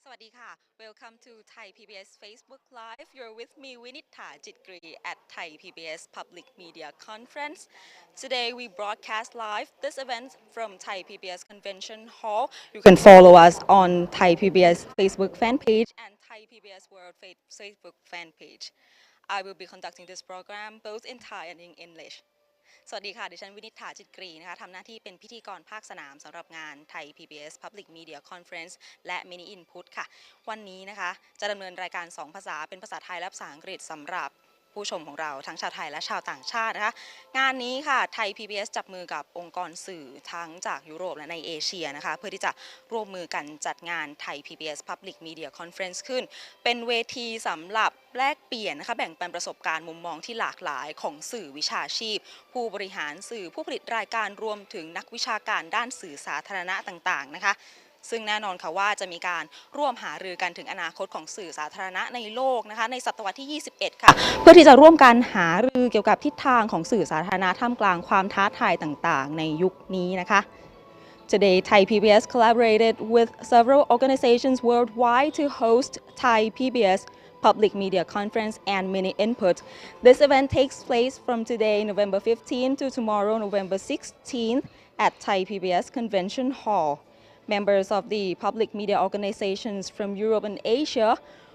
สวัสดีค่ะ Welcome to Thai PBS Facebook Live. You're with me, Winitha Jitgri at Thai PBS Public Media Conference. Today we broadcast live this event from Thai PBS Convention Hall. You can follow us on Thai PBS Facebook fan page and Thai PBS World Facebook fan page. I will be conducting this program both in Thai and in English. สวัสดีค่ะดิฉันวินิษฐาจิตกรีนะคะทำหน้าที่เป็นพิธีกรภาคสนามสำหรับงานไทย PBS Public Media Conference และ Mini Input ค่ะวันนี้นะคะจะดำเนินรายการ2ภาษาเป็นภาษาไทยและภาษาอังกฤษสำหรับผู้ชมของเราทั้งชาวไทยและชาวต่างชาตินะคะงานนี้ค่ะไทย PBS จับมือกับองค์กรสื่อทั้งจากยุโรปและในเอเชียนะคะเพื่อที่จะร่วมมือกันจัดงานไทย PBS Public Media Conference ขึ้นเป็นเวทีสำหรับแลกเปลี่ยนนะคะแบ่งปันประสบการณ์มุมมองที่หลากหลายของสื่อวิชาชีพผู้บริหารสื่อผู้ผลิตรายการรวมถึงนักวิชาการด้านสื่อสาธารณะต่างๆนะคะซึ่งแน่นอนค่ะว่าจะมีการร่วมหารือกันถึงอนาคตของสื่อสาธารณะในโลกนะคะในศตวรรษที่ 21 ค่ะเพื่อที่จะร่วมกันหารือเกี่ยวกับทิศทางของสื่อสาธารณะท่ามกลางความท้าทายต่างๆในยุคนี้นะคะ Today, Thai PBS collaborated with several organizations worldwide to host Thai PBS Public Media Conference and Mini Input. This event takes place from today, November 15 to tomorrow, November 16 at Thai PBS Convention Hall. Members of the public media organizations from Europe and Asia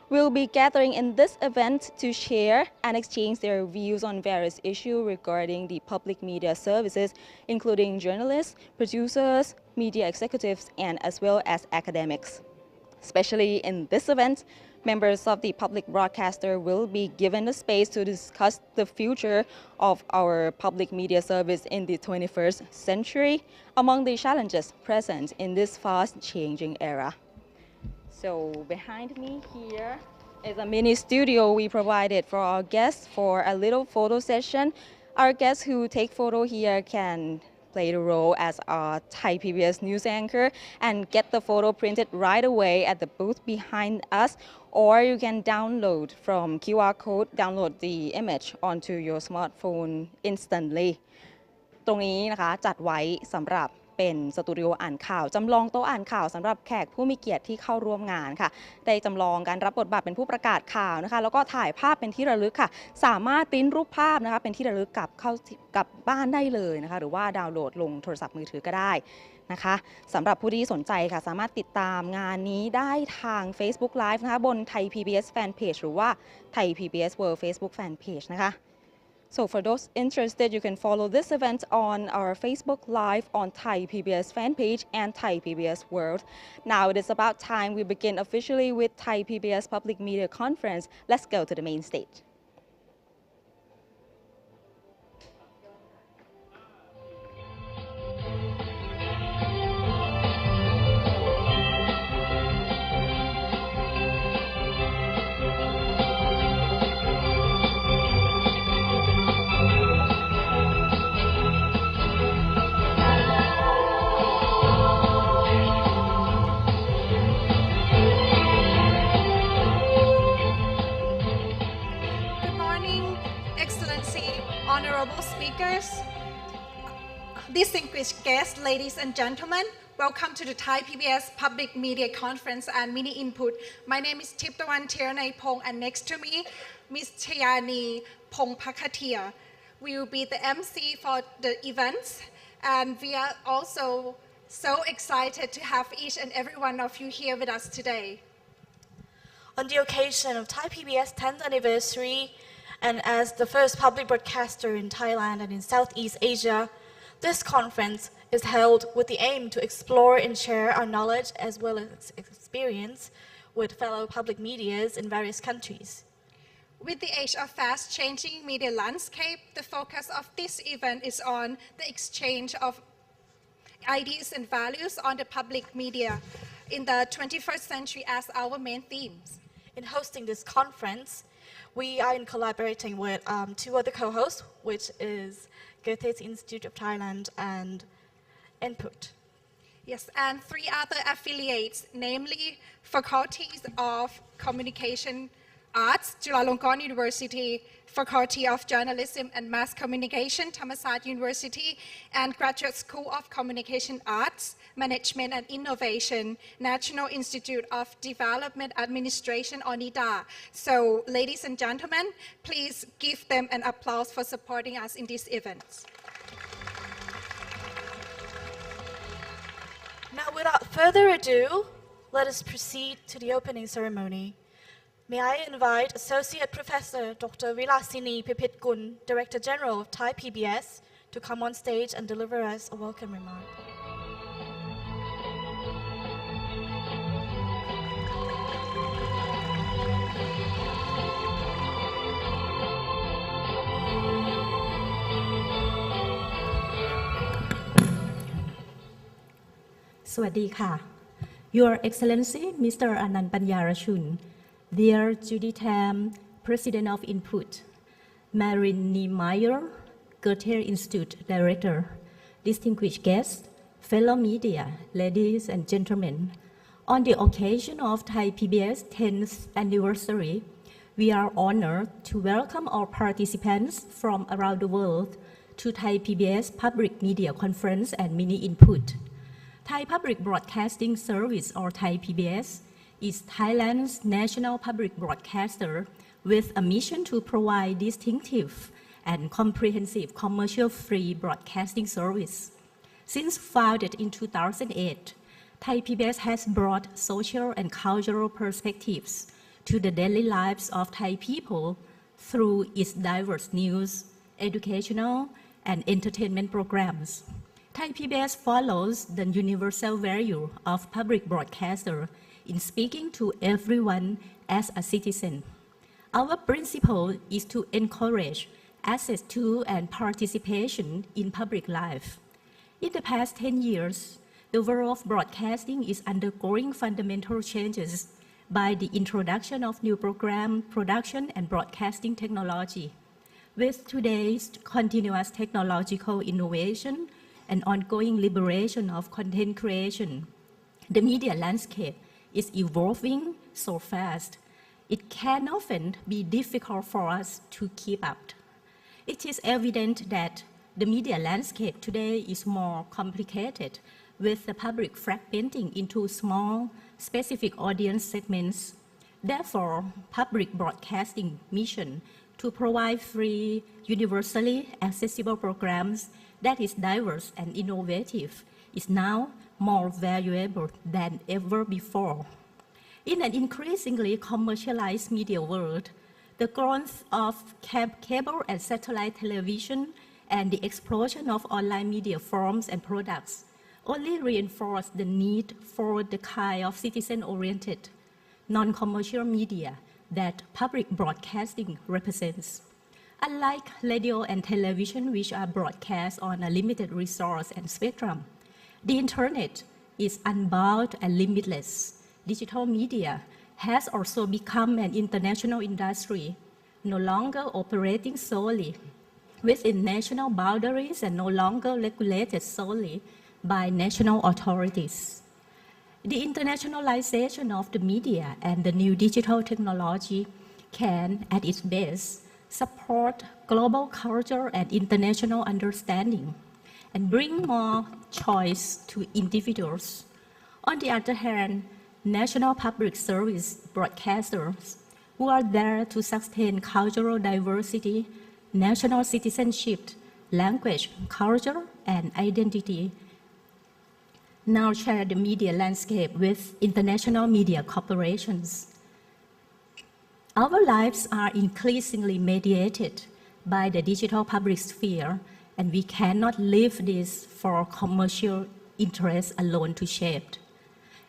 will be gathering in this event to share and exchange their views on various issues regarding the public media services, including journalists, producers, media executives, and as well as academics. Especially in this event, members of the public broadcaster will be given a space to discuss the future of our public media service in the 21st century among the challenges present in this fast-changing era. So behind me here is a mini studio we provided for our guests for a little photo session. Our guests who take photo here can play the role as a Thai PBS news anchor and get the photo printed right away at the booth behind us, or you can download from QR code, download the image onto your smartphone instantly. ตรงนี้นะคะจัดไว้สำหรับเป็นสตูดิโออ่านข่าวจำลองโต๊ะอ่านข่าวสำหรับแขกผู้มีเกียรติที่เข้าร่วมงานค่ะได้จำลองการรับบทบาทเป็นผู้ประกาศข่าวนะคะแล้วก็ถ่ายภาพเป็นที่ระลึกค่ะสามารถปริ้นรูปภาพนะคะเป็นที่ระลึกกลับบ้านได้เลยนะคะหรือว่าดาวน์โหลดลงโทรศัพท์มือถือก็ได้นะคะสำหรับผู้ที่สนใจค่ะสามารถติดตามงานนี้ได้ทาง Facebook Live นะคะบน Thai PBS Fan Page หรือว่า Thai PBS World Facebook Fan Page นะคะ So for those interested, you can follow this event on our Facebook Live on Thai PBS fan page and Thai PBS World. Now it is about time we begin officially with Thai PBS Public Media Conference. Let's go to the main stage. Honorable speakers, distinguished guests, ladies and gentlemen, welcome to the Thai PBS Public Media Conference and Mini Input. My name is Tiptawan Tiranaypong, and next to me, Ms. Chayani Pongpakatia. We will be the MC for the events, and we are also so excited to have each and every one of you here with us today. On the occasion of Thai PBS 10th anniversary, and as the first public broadcaster in Thailand and in Southeast Asia, this conference is held with the aim to explore and share our knowledge as well as experience with fellow public medias in various countries. With the age of fast-changing media landscape, the focus of this event is on the exchange of ideas and values on the public media in the 21st century as our main themes. In hosting this conference, we are collaborating with two other co-hosts, which is Goethe's Institute of Thailand and Input. Yes, and three other affiliates, namely Faculties of Communication Arts, Chulalongkorn University, Faculty of Journalism and Mass Communication, Thammasat University, and Graduate School of Communication Arts, Management and Innovation, National Institute of Development Administration, or NIDA. So, ladies and gentlemen, please give them an applause for supporting us in this event. Now, without further ado, let us proceed to the opening ceremony. May I invite Associate Professor Dr. Vilasini Pipitgun, Director General of Thai PBS, to come on stage and deliver us a welcome remark. Swadika, Your Excellency, Mr. Anand Panyarachun, dear Judy Tam, President of Input, Marin Niemeyer, Goethe Institute Director, distinguished guests, fellow media, ladies and gentlemen, on the occasion of Thai PBS 10th anniversary, we are honored to welcome our participants from around the world to Thai PBS Public Media Conference and Mini Input. Thai Public Broadcasting Service, or Thai PBS, is Thailand's national public broadcaster with a mission to provide distinctive and comprehensive commercial-free broadcasting service. Since founded in 2008, Thai PBS has brought social and cultural perspectives to the daily lives of Thai people through its diverse news, educational, and entertainment programs. Thai PBS follows the universal value of public broadcaster in speaking to everyone as a citizen. Our principle is to encourage access to and participation in public life. In the past 10 years, the world of broadcasting is undergoing fundamental changes by the introduction of new program production and broadcasting technology. With today's continuous technological innovation and ongoing liberation of content creation, the media landscape is evolving so fast, it can often be difficult for us to keep up. It is evident that the media landscape today is more complicated, with the public fragmenting into small, specific audience segments. Therefore, public broadcasting mission to provide free, universally accessible programs that is diverse and innovative is now more valuable than ever before. In an increasingly commercialized media world, the growth of cable and satellite television and the explosion of online media forms and products only reinforce the need for the kind of citizen-oriented, non-commercial media that public broadcasting represents. Unlike radio and television, which are broadcast on a limited resource and spectrum, the internet is unbound and limitless. Digital media has also become an international industry, no longer operating solely within national boundaries and no longer regulated solely by national authorities. The internationalization of the media and the new digital technology can, at its best, support global culture and international understanding and bring more choice to individuals. On the other hand, national public service broadcasters who are there to sustain cultural diversity, national citizenship, language, culture, and identity now share the media landscape with international media corporations. Our lives are increasingly mediated by the digital public sphere, and we cannot leave this for commercial interests alone to shape.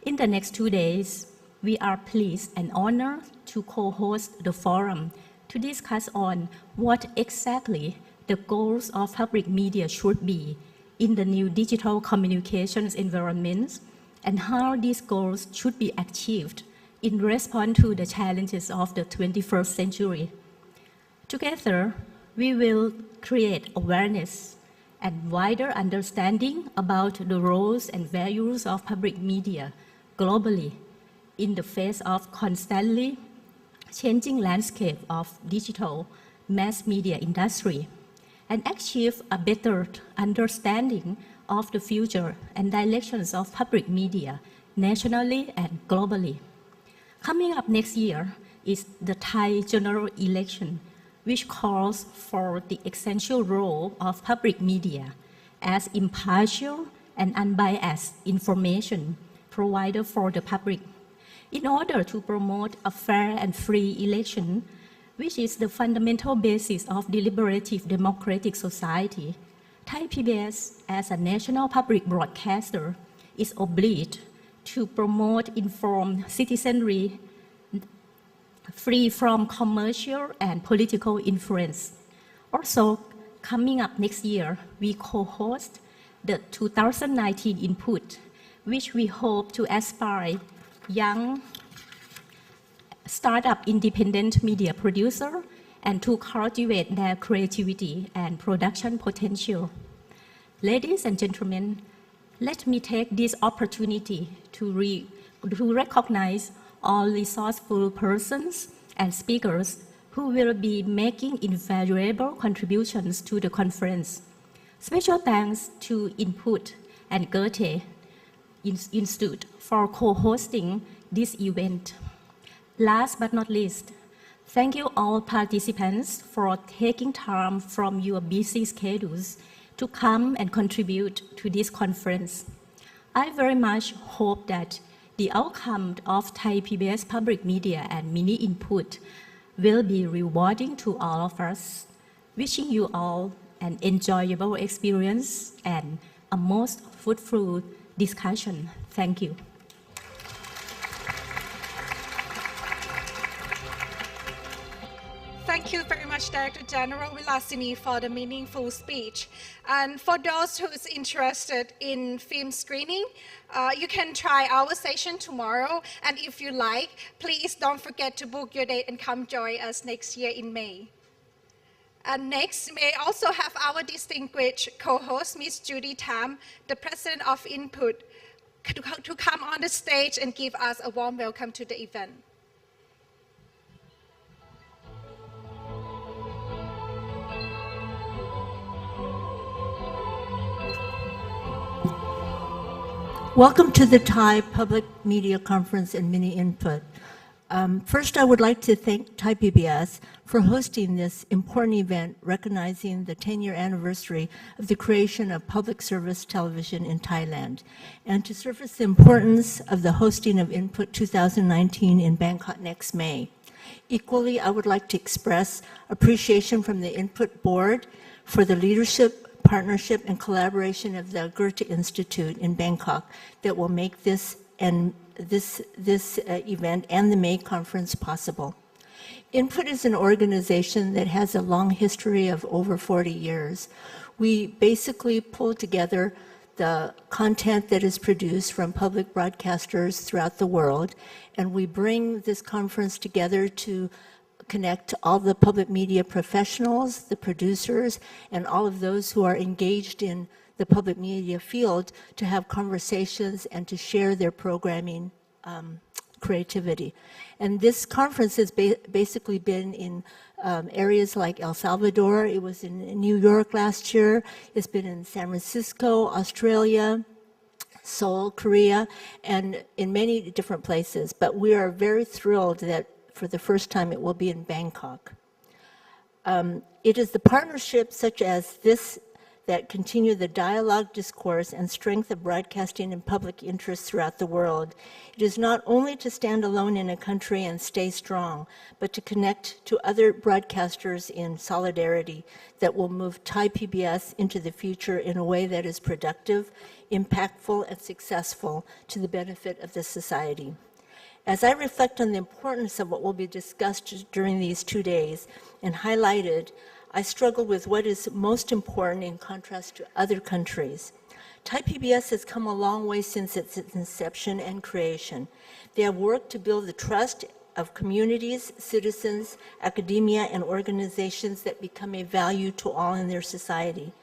In the next 2 days, we are pleased and honored to co-host the forum to discuss on what exactly the goals of public media should be in the new digital communications environments and how these goals should be achieved in response to the challenges of the 21st century. Together, we will create awareness and wider understanding about the roles and values of public media globally in the face of constantly changing landscape of digital mass media industry and achieve a better understanding of the future and directions of public media nationally and globally. Coming up next year is the Thai general election, which calls for the essential role of public media as impartial and unbiased information provider for the public in order to promote a fair and free election, which is the fundamental basis of deliberative democratic society. Thai PBS, as a national public broadcaster, is obliged to promote informed citizenry free from commercial and political influence. Also, coming up next year, we co-host the 2019 Input, which we hope to aspire young startup independent media producer and to cultivate their creativity and production potential. Ladies and gentlemen, let me take this opportunity to recognize all resourceful persons and speakers who will be making invaluable contributions to the conference. Special thanks to Input and Goethe Institute for co-hosting this event. Last but not least, thank you all participants for taking time from your busy schedules to come and contribute to this conference. I very much hope that the outcome of Thai PBS Public Media and Mini Input will be rewarding to all of us. Wishing you all an enjoyable experience and a most fruitful discussion. Thank you. Thank you very much, Director General Vilasini, for the meaningful speech. And for those who's interested in film screening, you can try our session tomorrow. And if you like, please don't forget to book your date and come join us next year in May. And next, may I also have our distinguished co-host, Ms. Judy Tam, the President of Input, to come on the stage and give us a warm welcome to the event. Welcome to the Thai Public Media Conference and Mini Input. First, I would like to thank Thai PBS for hosting this important event recognizing the 10-year anniversary of the creation of public service television in Thailand, and to surface the importance of the hosting of Input 2019 in Bangkok next May. Equally, I would like to express appreciation from the Input Board for the leadership, partnership and collaboration of the Goethe Institute in Bangkok that will make this event and the May conference possible. Input is an organization that has a long history of over 40 years. We basically pull together the content that is produced from public broadcasters throughout the world, and we bring this conference together to connect all the public media professionals, the producers, and all of those who are engaged in the public media field to have conversations and to share their programming creativity. And this conference has basically been in areas like El Salvador. It was in New York last year. It's been in San Francisco, Australia, Seoul, Korea, and in many different places. But we are very thrilled that for the first time it will be in Bangkok. It is the partnerships such as this that continue the dialogue, discourse, and strength of broadcasting in public interest throughout the world. It is not only to stand alone in a country and stay strong, but to connect to other broadcasters in solidarity that will move Thai PBS into the future in a way that is productive, impactful, and successful to the benefit of the society. As I reflect on the importance of what will be discussed during these 2 days and highlighted, I struggle with what is most important in contrast to other countries. Thai PBS has come a long way since its inception and creation. They have worked to build the trust of communities, citizens, academia, and organizations that become a value to all in their society.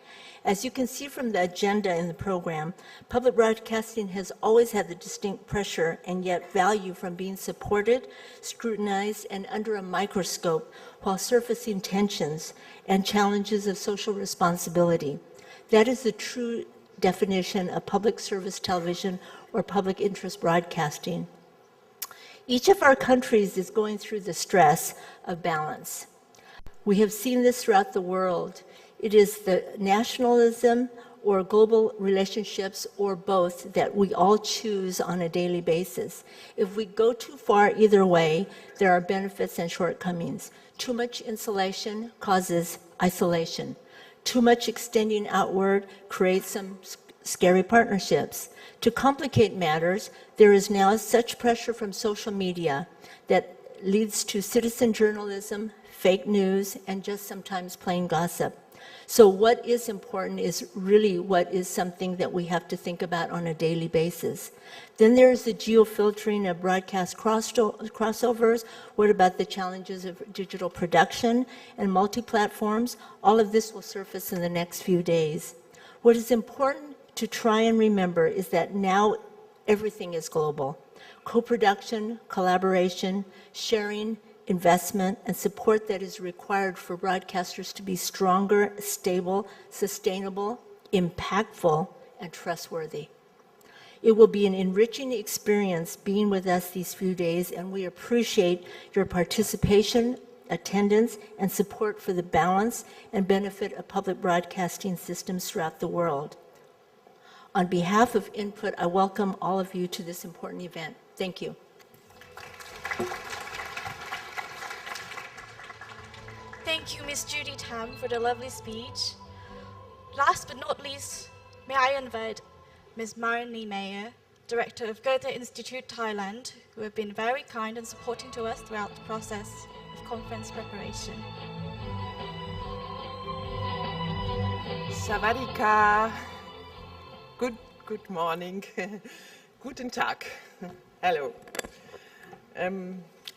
As you can see from the agenda in the program, public broadcasting has always had the distinct pressure and yet value from being supported, scrutinized, and under a microscope while surfacing tensions and challenges of social responsibility. That is the true definition of public service television or public interest broadcasting. Each of our countries is going through the stress of balance. We have seen this throughout the world. It is the nationalism or global relationships or both that we all choose on a daily basis. If we go too far either way, there are benefits and shortcomings. Too much insulation causes isolation. Too much extending outward creates some scary partnerships. To complicate matters, there is now such pressure from social media that leads to citizen journalism, fake news, and just sometimes plain gossip. So what is important is really what is something that we have to think about on a daily basis. Then there's the geofiltering of broadcast crossovers. What about the challenges of digital production and multi-platforms? All of this will surface in the next few days. What is important to try and remember is that now everything is global. Co-production, collaboration, sharing, investment, and support that is required for broadcasters to be stronger, stable, sustainable, impactful, and trustworthy. It will be an enriching experience being with us these few days, and we appreciate your participation, attendance, and support for the balance and benefit of public broadcasting systems throughout the world. On behalf of Input, I welcome all of you to this important event. Thank you. Thank you, Ms. Judy Tam, for the lovely speech. Last but not least, may I invite Ms. Maren Niemeyer, Director of Goethe Institute Thailand, who have been very kind and supporting to us throughout the process of conference preparation. Sawadika. Good morning. Guten Tag. Hello.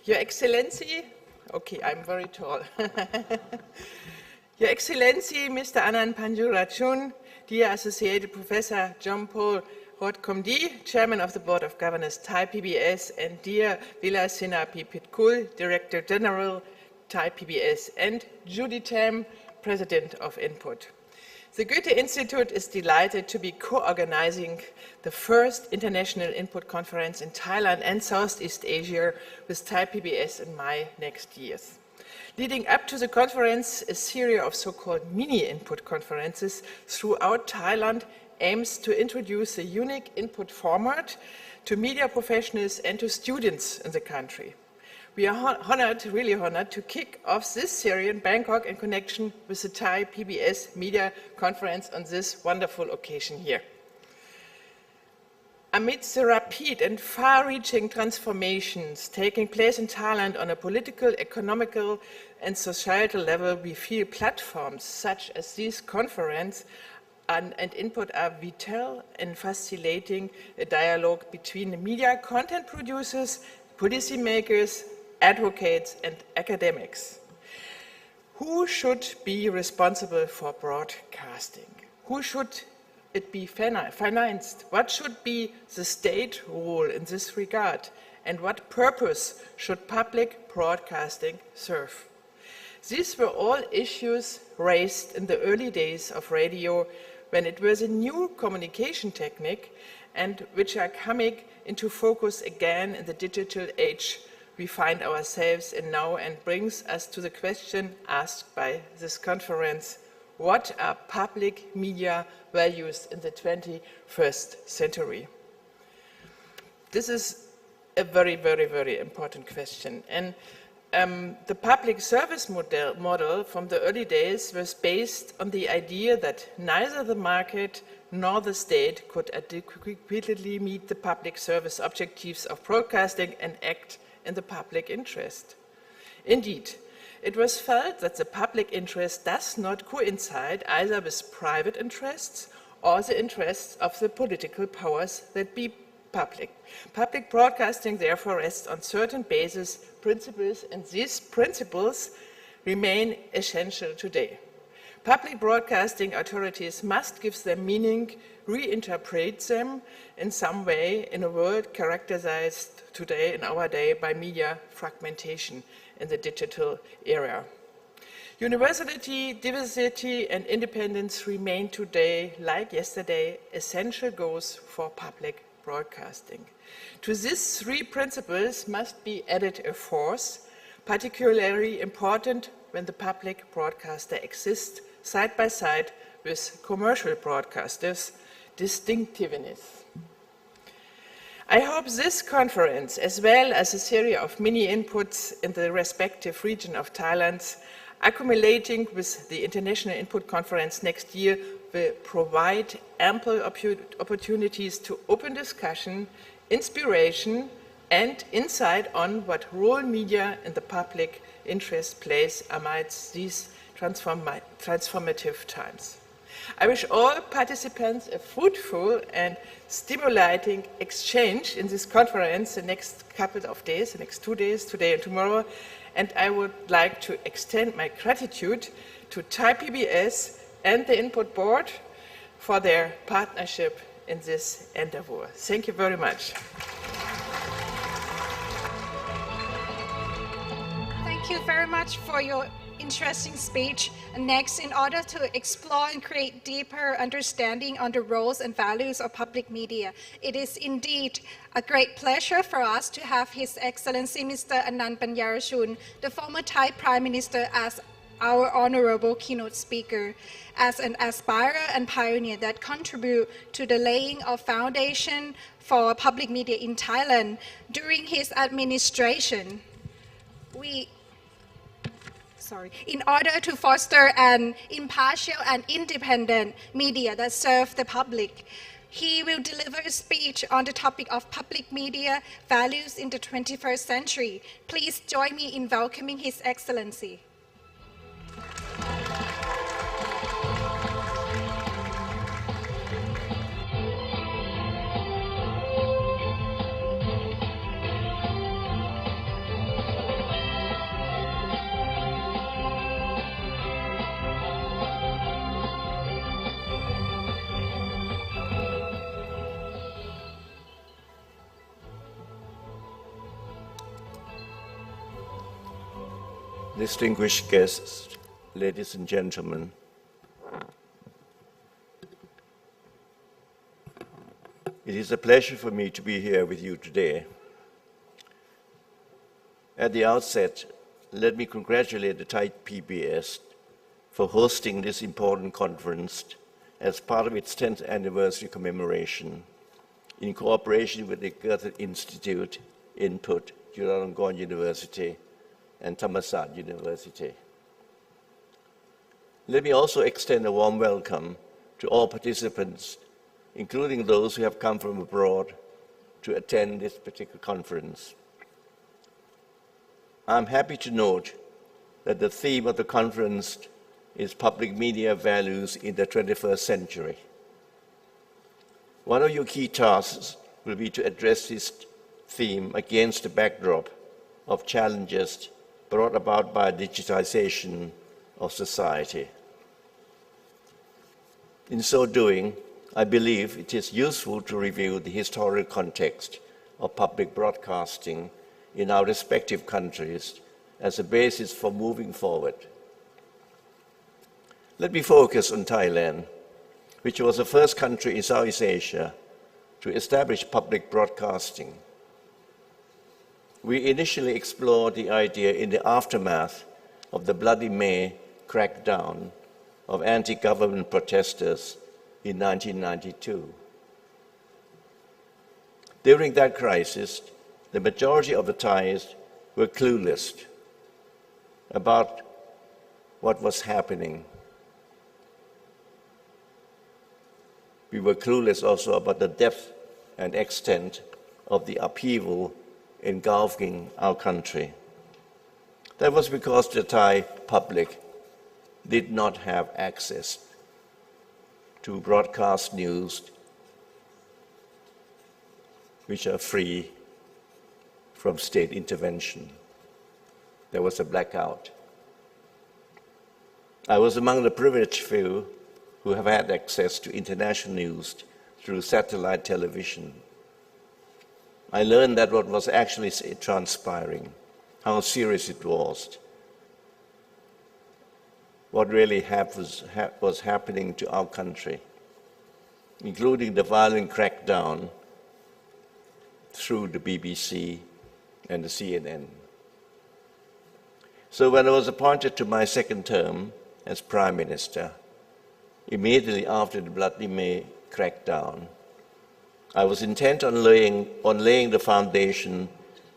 Your Excellency, okay, I'm very tall. Your Excellency, Mr. Anand Panjurachun, dear Associate Professor John Paul Rodcombe, Chairman of the Board of Governors, Thai PBS, and dear Vilasena Pitkul, Director General, Thai PBS, and Judy Tam, President of Input. The Goethe Institute is delighted to be co-organizing the first International Input Conference in Thailand and Southeast Asia with Thai PBS in May next year. Leading up to the conference, a series of so-called mini-input conferences throughout Thailand aims to introduce a unique input format to media professionals and to students in the country. We are honored, really honored, to kick off this series in Bangkok in connection with the Thai PBS Media Conference on this wonderful occasion here. Amidst the rapid and far-reaching transformations taking place in Thailand on a political, economical, and societal level, we feel platforms such as this conference and Input are vital in facilitating a dialogue between the media content producers, policymakers, advocates, and academics. Who should be responsible for broadcasting? Who should it be financed? What should be the state role in this regard? And what purpose should public broadcasting serve? These were all issues raised in the early days of radio when it was a new communication technique and which are coming into focus again in the digital age we find ourselves in now, and brings us to the question asked by this conference: what are public media values in the 21st century? This is a very, very, very important question. And the public service model from the early days was based on the idea that neither the market nor the state could adequately meet the public service objectives of broadcasting and act in the public interest. Indeed, it was felt that the public interest does not coincide either with private interests or the interests of the political powers that be public. Public broadcasting therefore rests on certain basis principles, and these principles remain essential today. Public broadcasting authorities must give them meaning, reinterpret them in some way in a world characterized today, in our day, by media fragmentation in the digital era. Universality, diversity, and independence remain today, like yesterday, essential goals for public broadcasting. To these three principles must be added a fourth, particularly important when the public broadcaster exists side by side with commercial broadcasters, distinctiveness. I hope this conference, as well as a series of mini inputs in the respective region of Thailand, accumulating with the International Input Conference next year, will provide ample opportunities to open discussion, inspiration, and insight on what role media in the public interest plays amidst these transformative times. I wish all participants a fruitful and stimulating exchange in this conference the next couple of days, the next 2 days, today and tomorrow, and I would like to extend my gratitude to Thai PBS and the Input Board for their partnership in this endeavor. Thank you very much. Thank you very much for your interesting speech. And next, in order to explore and create deeper understanding on the roles and values of public media, it is indeed a great pleasure for us to have His Excellency Mr. Anand Banyarachun, the former Thai Prime Minister, as our honorable keynote speaker. As an aspirer and pioneer that contribute to the laying of foundation for public media in Thailand during his administration, in order to foster an impartial and independent media that serve the public, he will deliver a speech on the topic of public media values in the 21st century. Please join me in welcoming His Excellency. Distinguished guests, ladies and gentlemen, it is a pleasure for me to be here with you today. At the outset, let me congratulate the Thai PBS for hosting this important conference as part of its 10th anniversary commemoration in cooperation with the Goethe Institute, Input, Chulalongkorn University, and Thammasat University. Let me also extend a warm welcome to all participants, including those who have come from abroad to attend this particular conference. I'm happy to note that the theme of the conference is public media values in the 21st century. One of your key tasks will be to address this theme against the backdrop of challenges brought about by digitization of society. In so doing, I believe it is useful to review the historical context of public broadcasting in our respective countries as a basis for moving forward. Let me focus on Thailand, which was the first country in Southeast Asia to establish public broadcasting. We initially explored the idea in the aftermath of the Bloody May crackdown of anti-government protesters in 1992. During that crisis, the majority of the Thais were clueless about what was happening. We were clueless also about the depth and extent of the upheaval engulfing our country. That was because the Thai public did not have access to broadcast news which are free from state intervention. There was a blackout. I was among the privileged few who have had access to international news through satellite television. I learned that what was actually transpiring, how serious it was, what really was happening to our country, including the violent crackdown through the BBC and the CNN. So when I was appointed to my second term as Prime Minister, immediately after the bloody May crackdown, I was intent on laying the foundation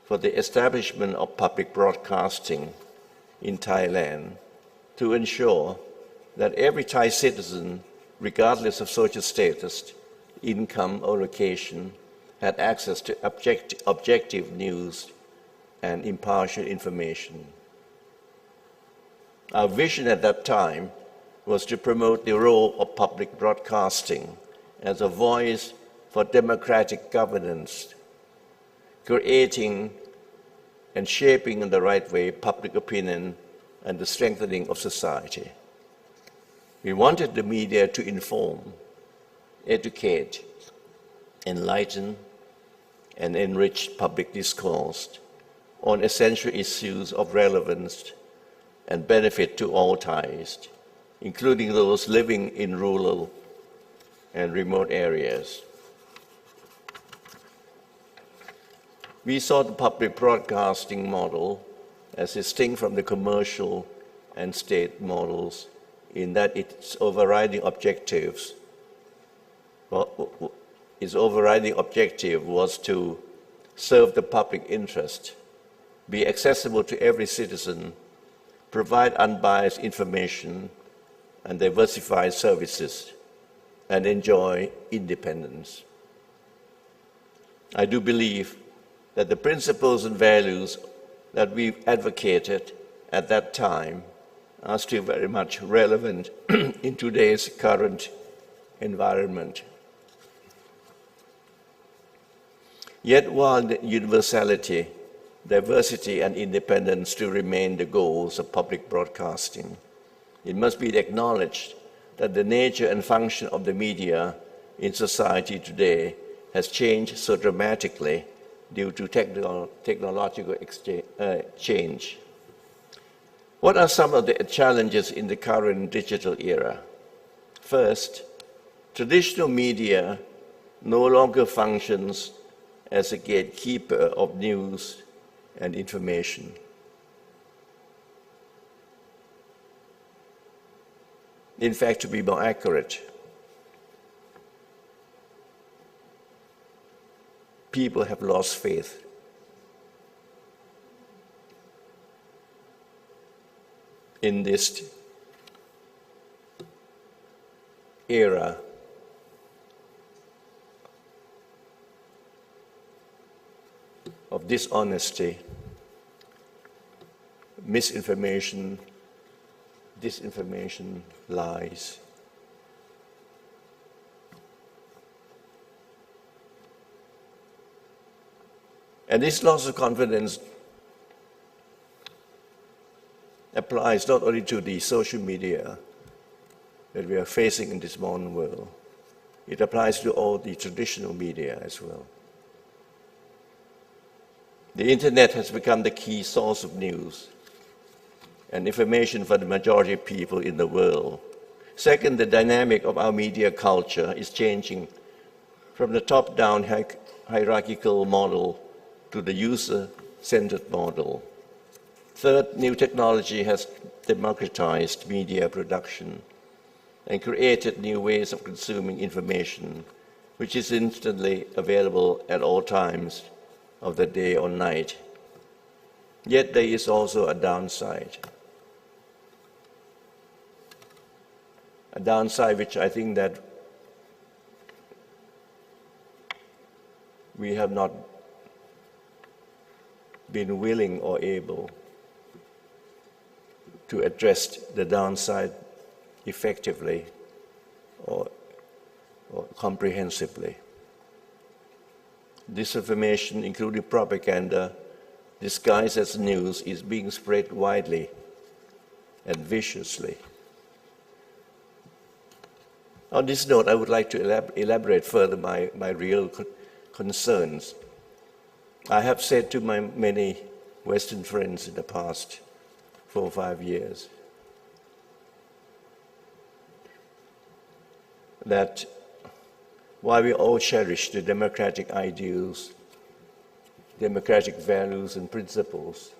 for the establishment of public broadcasting in Thailand to ensure that every Thai citizen, regardless of social status, income, or location, had access to objective news and impartial information. Our vision at that time was to promote the role of public broadcasting as a voice for democratic governance, creating and shaping in the right way public opinion and the strengthening of society. We wanted the media to inform, educate, enlighten, and enrich public discourse on essential issues of relevance and benefit to all Thais, including those living in rural and remote areas. We saw the public broadcasting model as distinct from the commercial and state models in that its overriding objective was to serve the public interest, be accessible to every citizen, provide unbiased information and diversified services, and enjoy independence. I do believe that the principles and values that we advocated at that time are still very much relevant in today's current environment. Yet while universality, diversity, and independence still remain the goals of public broadcasting, it must be acknowledged that the nature and function of the media in society today has changed so dramatically due to technological change. What are some of the challenges in the current digital era? First, traditional media no longer functions as a gatekeeper of news and information. In fact, to be more accurate, people have lost faith in this era of dishonesty, misinformation, disinformation, lies. And this loss of confidence applies not only to the social media that we are facing in this modern world, it applies to all the traditional media as well. The internet has become the key source of news and information for the majority of people in the world. Second, the dynamic of our media culture is changing from the top-down hierarchical model to the user-centered model. Third, new technology has democratized media production and created new ways of consuming information, which is instantly available at all times of the day or night. Yet there is also a downside. A downside which I think that we have not been willing or able to address the downside effectively or comprehensively. Disinformation, including propaganda, disguised as news, is being spread widely and viciously. On this note, I would like to elaborate further my real concerns. I have said to my many Western friends in the past 4 or 5 years that while we all cherish the democratic ideals, democratic values and principles,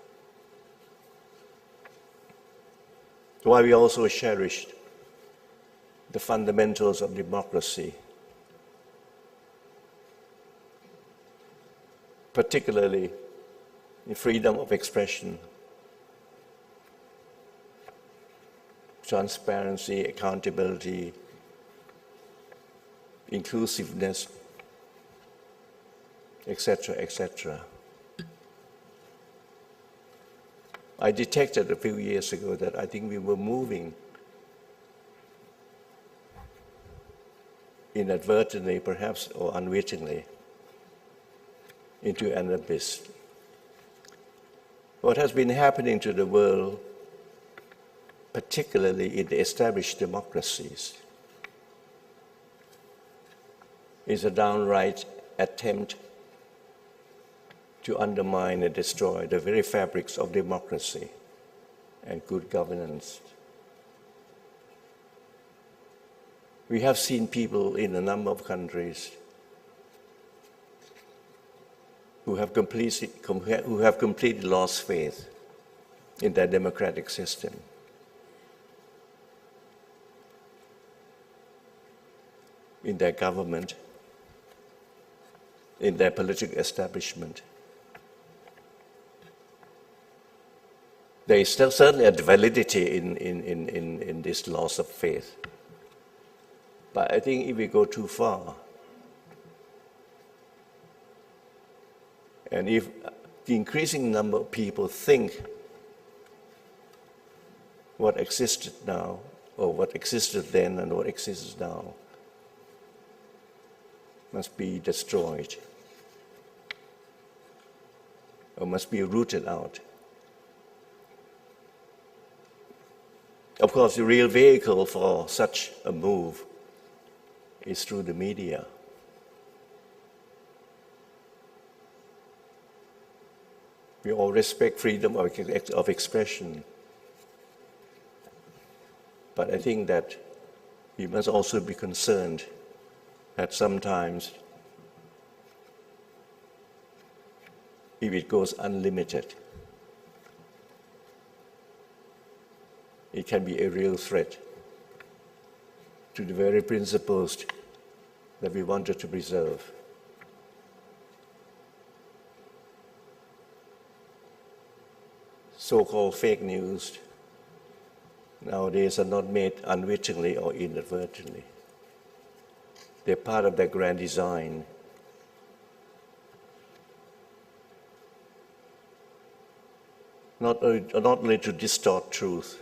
while we also cherish the fundamentals of democracy, particularly the freedom of expression, transparency, accountability, inclusiveness, etc., etc. I detected a few years ago that I think we were moving inadvertently, perhaps, or unwittingly, into an abyss. What has been happening to the world, particularly in the established democracies, is a downright attempt to undermine and destroy the very fabrics of democracy and good governance. We have seen people in a number of countries who have completely lost faith in their democratic system. In their government, in their political establishment. There is still certainly a validity in this loss of faith. But I think if we go too far, and if the increasing number of people think what existed now, or what existed then and what exists now, must be destroyed, or must be rooted out. Of course, the real vehicle for such a move is through the media. We all respect freedom of expression, but I think that we must also be concerned that sometimes, if it goes unlimited, it can be a real threat to the very principles that we wanted to preserve. So-called fake news nowadays are not made unwittingly or inadvertently. They're part of their grand design. Not only to distort truth,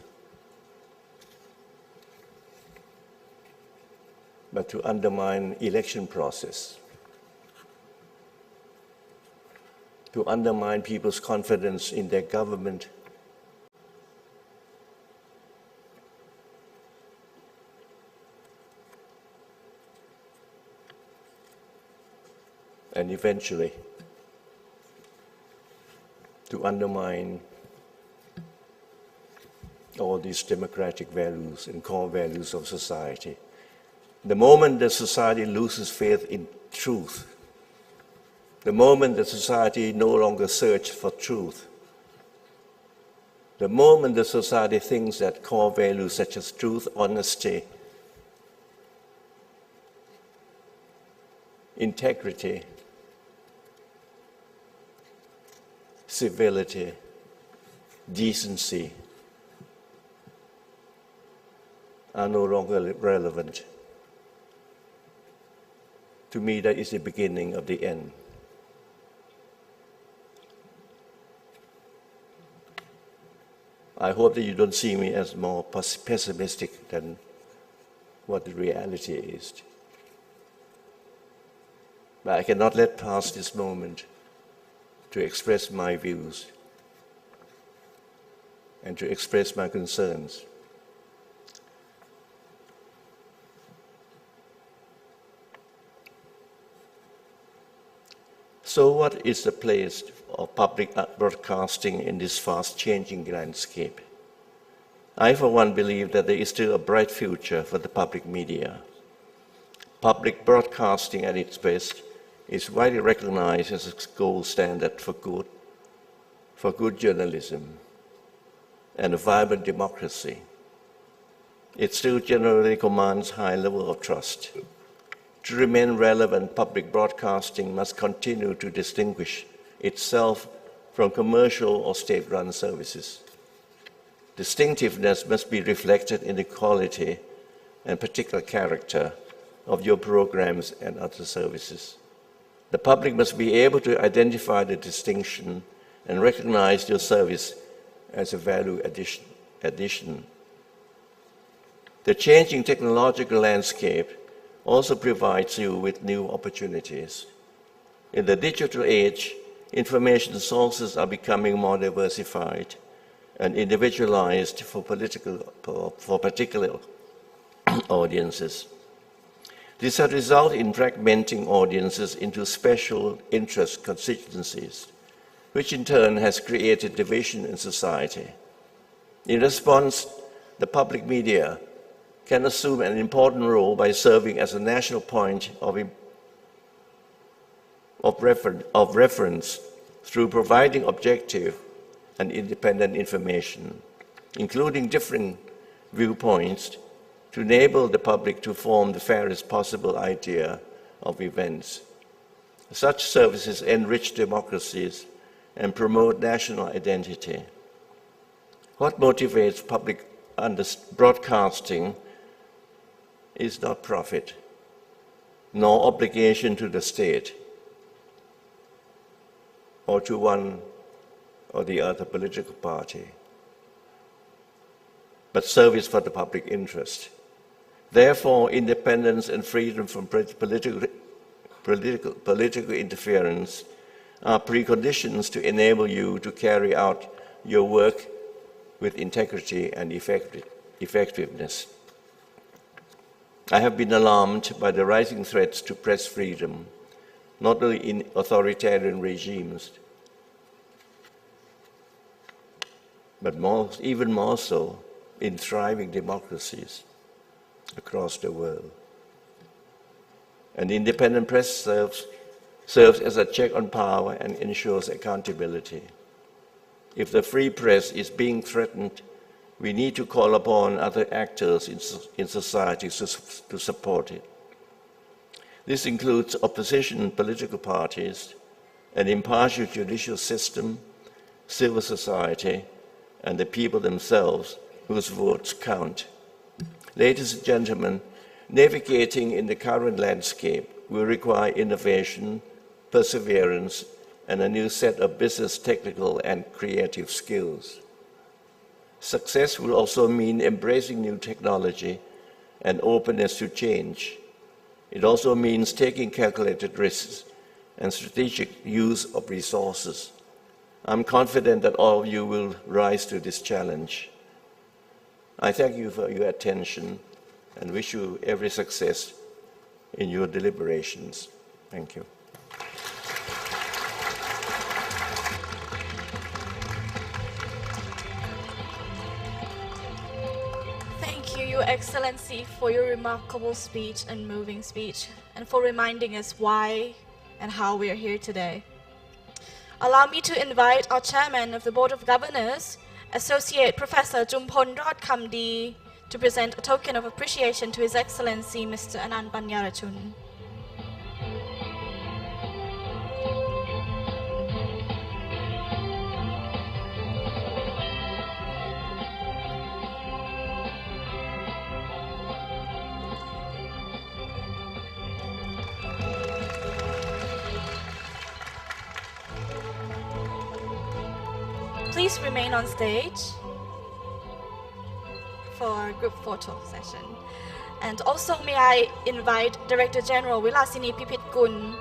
but to undermine election process, to undermine people's confidence in their government, and eventually to undermine all these democratic values and core values of society. The moment that society loses faith in truth, the moment that society no longer searches for truth, the moment that society thinks that core values such as truth, honesty, integrity, civility, decency are no longer relevant. To me, that is the beginning of the end. I hope that you don't see me as more pessimistic than what the reality is. But I cannot let pass this moment to express my views and to express my concerns. So what is the place of public broadcasting in this fast-changing landscape? I, for one, believe that there is still a bright future for the public media. Public broadcasting at its best is widely recognized as a gold standard for good journalism and a vibrant democracy. It still generally commands high level of trust. To remain relevant, public broadcasting must continue to distinguish itself from commercial or state-run services. Distinctiveness must be reflected in the quality and particular character of your programs and other services. The public must be able to identify the distinction and recognize your service as a value addition. The changing technological landscape also provides you with new opportunities. In the digital age, information sources are becoming more diversified and individualized for particular audiences. This has resulted in fragmenting audiences into special interest constituencies, which in turn has created division in society. In response, the public media can assume an important role by serving as a national point of reference through providing objective and independent information, including different viewpoints, to enable the public to form the fairest possible idea of events. Such services enrich democracies and promote national identity. What motivates public broadcasting is not profit, nor obligation to the state, or to one or the other political party, but service for the public interest. Therefore, independence and freedom from political interference are preconditions to enable you to carry out your work with integrity and effectiveness. I have been alarmed by the rising threats to press freedom, not only in authoritarian regimes, but even more so in thriving democracies across the world. An independent press serves as a check on power and ensures accountability. If the free press is being threatened, we need to call upon other actors in society to support it. This includes opposition political parties, an impartial judicial system, civil society, and the people themselves whose votes count. Ladies and gentlemen, navigating in the current landscape will require innovation, perseverance, and a new set of business, technical, and creative skills. Success will also mean embracing new technology and openness to change. It also means taking calculated risks and strategic use of resources. I'm confident that all of you will rise to this challenge. I thank you for your attention and wish you every success in your deliberations. Thank you. Thank you, Your Excellency, for your remarkable speech and moving speech, and for reminding us why and how we are here today. Allow me to invite our Chairman of the Board of Governors, Associate Professor Jumpon Rodkamdi, to present a token of appreciation to His Excellency Mr. Anand Banyarachun. Please remain on stage for our group photo session. And also may I invite Director General Wilasini Pipitgun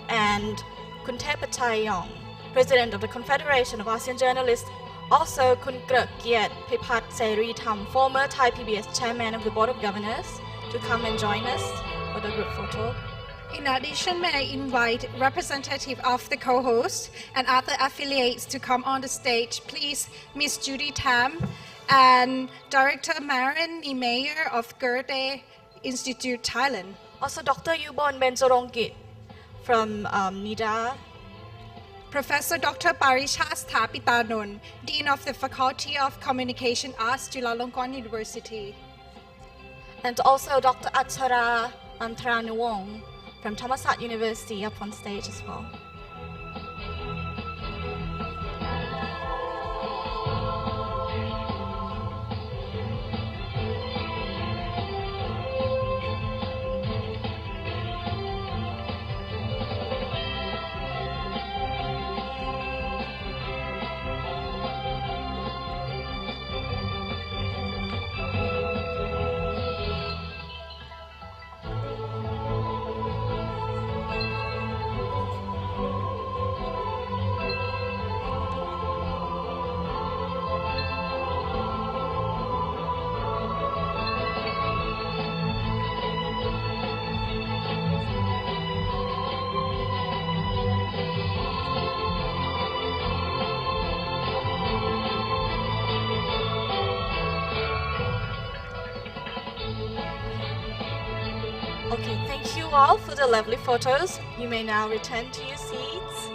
and Kun Thepachai, President of the Confederation of ASEAN Journalists, also Kun Krek Kiet Pipat Seri Tham, former Thai PBS Chairman of the Board of Governors, to come and join us for the group photo. In addition, may I invite representative of the co-host and other affiliates to come on the stage. Please, Ms. Judy Tam and Director Maren Niemeyer of Goethe Institute, Thailand. Also, Dr. Yubon Benzorongkit from NIDA. Professor Dr. Parishat Sthapitanont, Dean of the Faculty of Communication Arts, Chulalongkorn University. And also Dr. Achara Mantranuwong from Thammasat University up on stage as well. Okay, thank you all for the lovely photos. You may now return to your seats.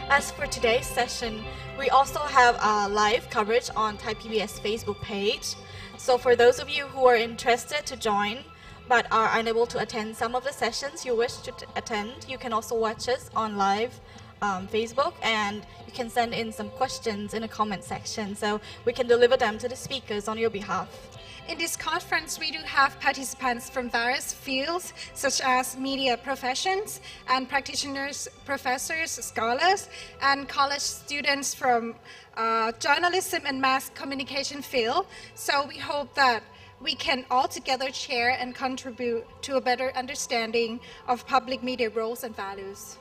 As for today's session, we also have a live coverage on Thai PBS Facebook page. So for those of you who are interested to join but are unable to attend some of the sessions you wish to attend, you can also watch us on live Facebook, and you can send in some questions in the comment section so we can deliver them to the speakers on your behalf. In this conference, we do have participants from various fields, such as media professions and practitioners, professors, scholars, and college students from journalism and mass communication field. So we hope that we can all together share and contribute to a better understanding of public media roles and values.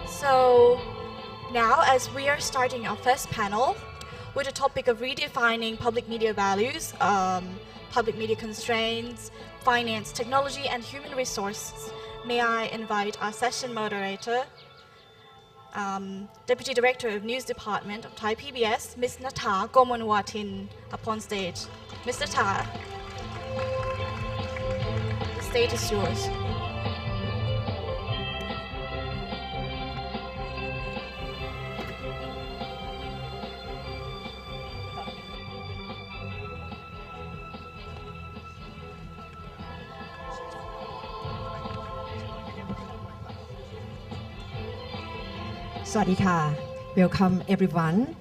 So now, as we are starting our first panel with the topic of redefining public media values, public media constraints, finance, technology, and human resources, may I invite our session moderator, Deputy Director of News Department of Thai PBS, Ms. Natha Gomonwatin, up on stage. Ms. Natha, the stage is yours. Swadika. Welcome everyone.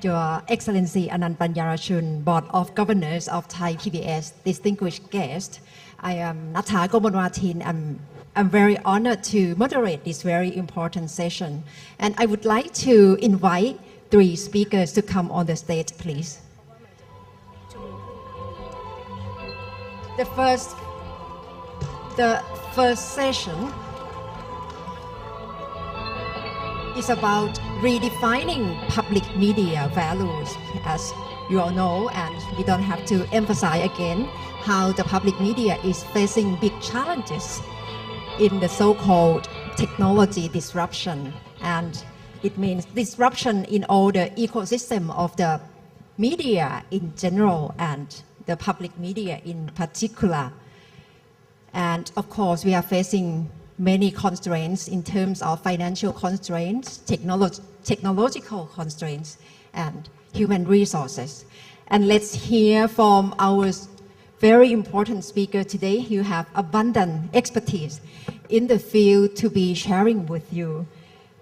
Your Excellency Anand Panyarachun, Board of Governors of Thai PBS, distinguished guest. I am Natha Gomonwatin. I'm very honored to moderate this very important session. And I would like to invite 3 speakers to come on the stage, please. The first session is about redefining public media values. As you all know, and we don't have to emphasize again, how the public media is facing big challenges in the so-called technology disruption. And it means disruption in all the ecosystem of the media in general and the public media in particular. And of course, we are facing many constraints in terms of financial constraints, technological constraints, and human resources. And let's hear from our very important speaker today. You have abundant expertise in the field to be sharing with you.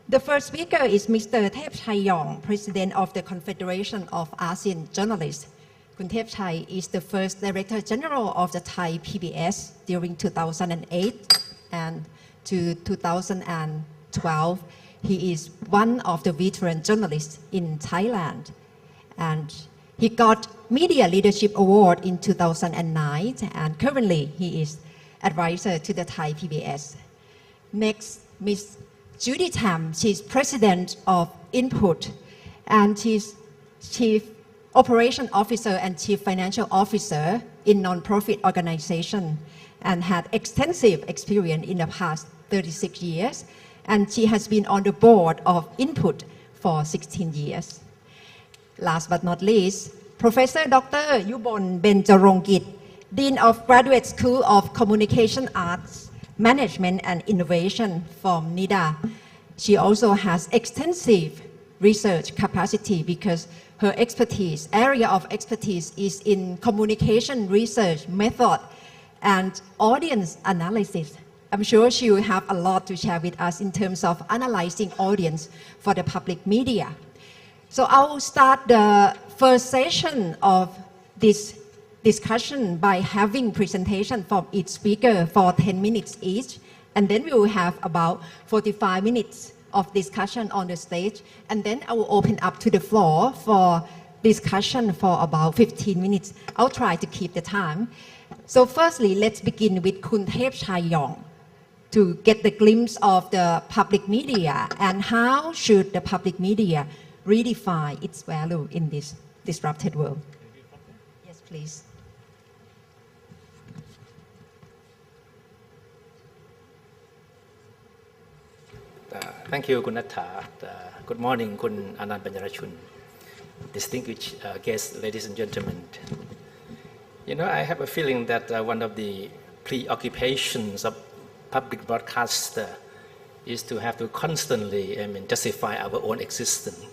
The first speaker is Mr. Thepchayong, President of the Confederation of ASEAN Journalists. Kun Thepchai is the first Director General of the Thai PBS during 2008 and to 2012. He is one of the veteran journalists in Thailand. And he got Media Leadership Award in 2009, and currently he is advisor to the Thai PBS. Next, Ms. Judy Tam, she's president of Input, and she's chief operation officer and chief financial officer in non-profit organization, and had extensive experience in the past 36 years, and she has been on the board of Input for 16 years. Last but not least, Professor Dr. Yubon Benjarongkit, Dean of Graduate School of Communication Arts, Management and Innovation from NIDA. She also has extensive research capacity because her area of expertise is in communication research method and audience analysis. I'm sure she will have a lot to share with us in terms of analyzing audience for the public media. So I will start the first session of this discussion by having presentation from each speaker for 10 minutes each, and then we will have about 45 minutes of discussion on the stage, and then I will open up to the floor for discussion for about 15 minutes. I'll try to keep the time. So firstly, let's begin with Kun Thep Chayong to get the glimpse of the public media and how should the public media redefine its value in this disrupted world. Yes, please. Thank you, Kunatha. Good morning, Kun Anand Panjarachun. Distinguished guests, ladies and gentlemen. You know, I have a feeling that one of the preoccupations of public broadcaster is to have to constantly justify our own existence,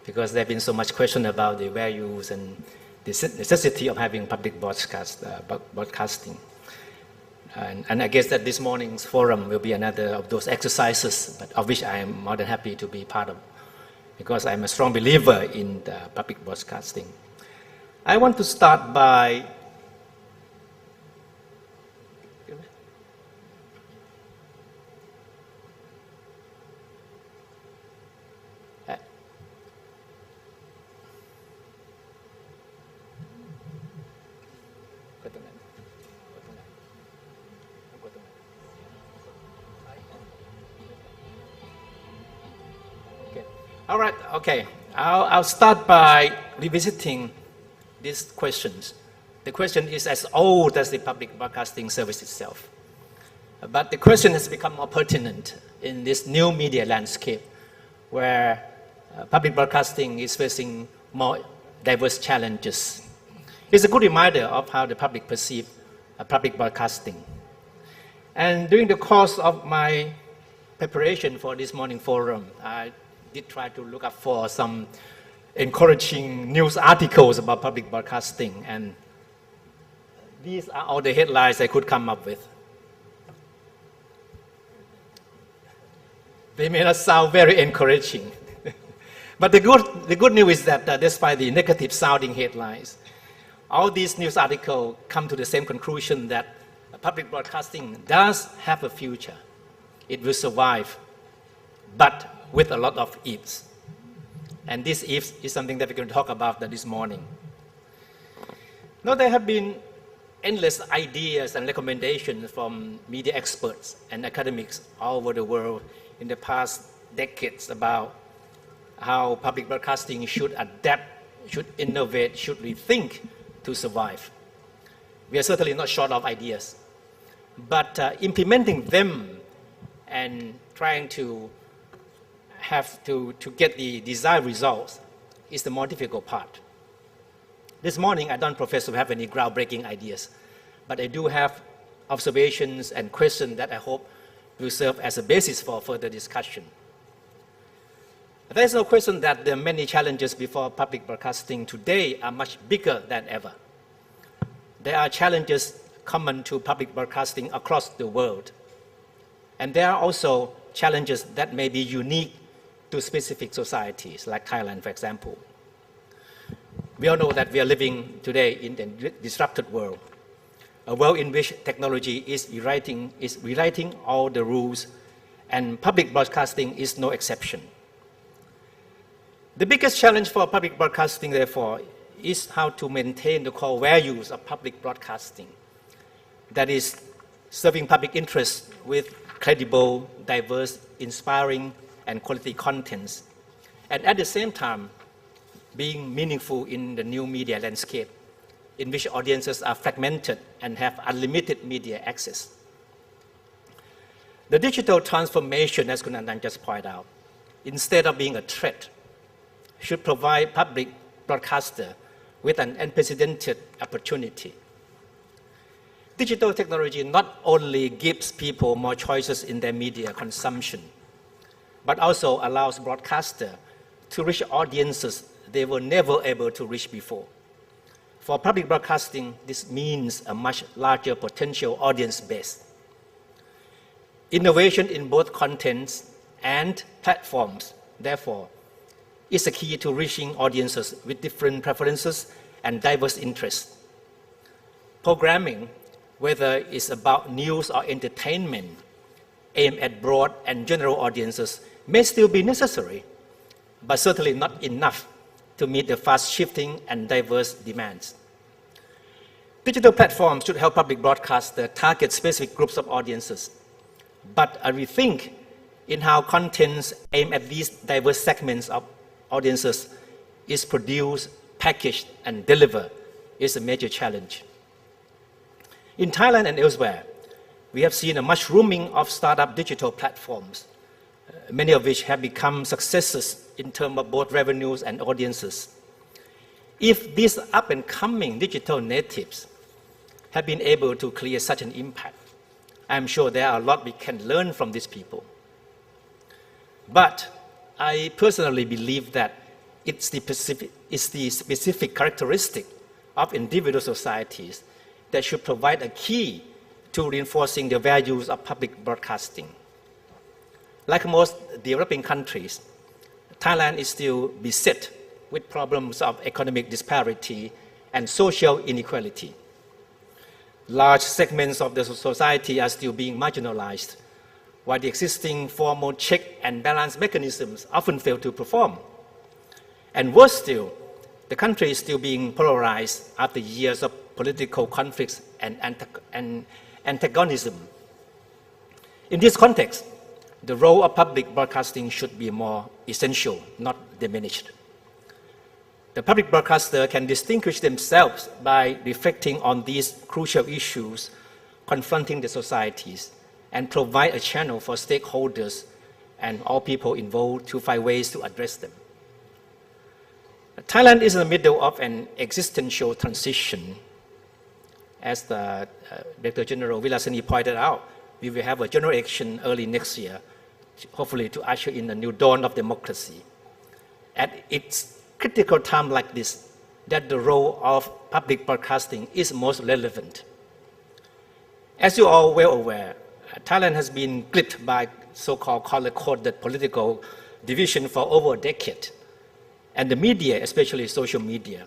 because there have been so much question about the values and the necessity of having public broadcasting. And I guess that this morning's forum will be another of those exercises, but of which I am more than happy to be part of, because I'm a strong believer in the public broadcasting. I want to start by all right, okay. I'll start by revisiting these questions. The question is as old as the public broadcasting service itself. But the question has become more pertinent in this new media landscape where public broadcasting is facing more diverse challenges. It's a good reminder of how the public perceive public broadcasting. And during the course of my preparation for this morning forum, I did try to look up for some encouraging news articles about public broadcasting, and these are all the headlines I could come up with. They may not sound very encouraging, but the good news is that despite the negative sounding headlines, all these news articles come to the same conclusion that public broadcasting does have a future. It will survive, but with a lot of ifs. And this ifs is something that we're going to talk about this morning. Now, there have been endless ideas and recommendations from media experts and academics all over the world in the past decades about how public broadcasting should adapt, should innovate, should rethink to survive. We are certainly not short of ideas, but implementing them and trying to get the desired results is the more difficult part. This morning, I don't profess to have any groundbreaking ideas, but I do have observations and questions that I hope will serve as a basis for further discussion. There is no question that the many challenges before public broadcasting today are much bigger than ever. There are challenges common to public broadcasting across the world. And there are also challenges that may be unique to specific societies, like Thailand, for example. We all know that we are living today in a disrupted world, a world in which technology is rewriting all the rules and public broadcasting is no exception. The biggest challenge for public broadcasting, therefore, is how to maintain the core values of public broadcasting. That is, serving public interest with credible, diverse, inspiring, and quality contents, and at the same time, being meaningful in the new media landscape, in which audiences are fragmented and have unlimited media access. The digital transformation, as Kun Anand just pointed out, instead of being a threat, should provide public broadcaster with an unprecedented opportunity. Digital technology not only gives people more choices in their media consumption, but also allows broadcasters to reach audiences they were never able to reach before. For public broadcasting, this means a much larger potential audience base. Innovation in both contents and platforms, therefore, is a key to reaching audiences with different preferences and diverse interests. Programming, whether it's about news or entertainment, aimed at broad and general audiences, may still be necessary, but certainly not enough to meet the fast-shifting and diverse demands. Digital platforms should help public broadcasters target specific groups of audiences, but a rethink in how contents aimed at these diverse segments of audiences is produced, packaged, and delivered is a major challenge. In Thailand and elsewhere, we have seen a mushrooming of startup digital platforms, many of which have become successes in terms of both revenues and audiences. If these up-and-coming digital natives have been able to create such an impact, I'm sure there are a lot we can learn from these people. But I personally believe that it's the specific characteristic of individual societies that should provide a key to reinforcing the values of public broadcasting. Like most developing countries, Thailand is still beset with problems of economic disparity and social inequality. Large segments of the society are still being marginalized, while the existing formal check and balance mechanisms often fail to perform. And worse still, the country is still being polarized after years of political conflicts and antagonism. In this context, the role of public broadcasting should be more essential, not diminished. The public broadcaster can distinguish themselves by reflecting on these crucial issues confronting the societies and provide a channel for stakeholders and all people involved to find ways to address them. Thailand is in the middle of an existential transition. As the Director General Vilasani pointed out, we will have a general election early next year, hopefully to usher in a new dawn of democracy. At its critical time like this, that the role of public broadcasting is most relevant. As you are all well aware, Thailand has been gripped by so-called color-coded political division for over a decade. And the media, especially social media,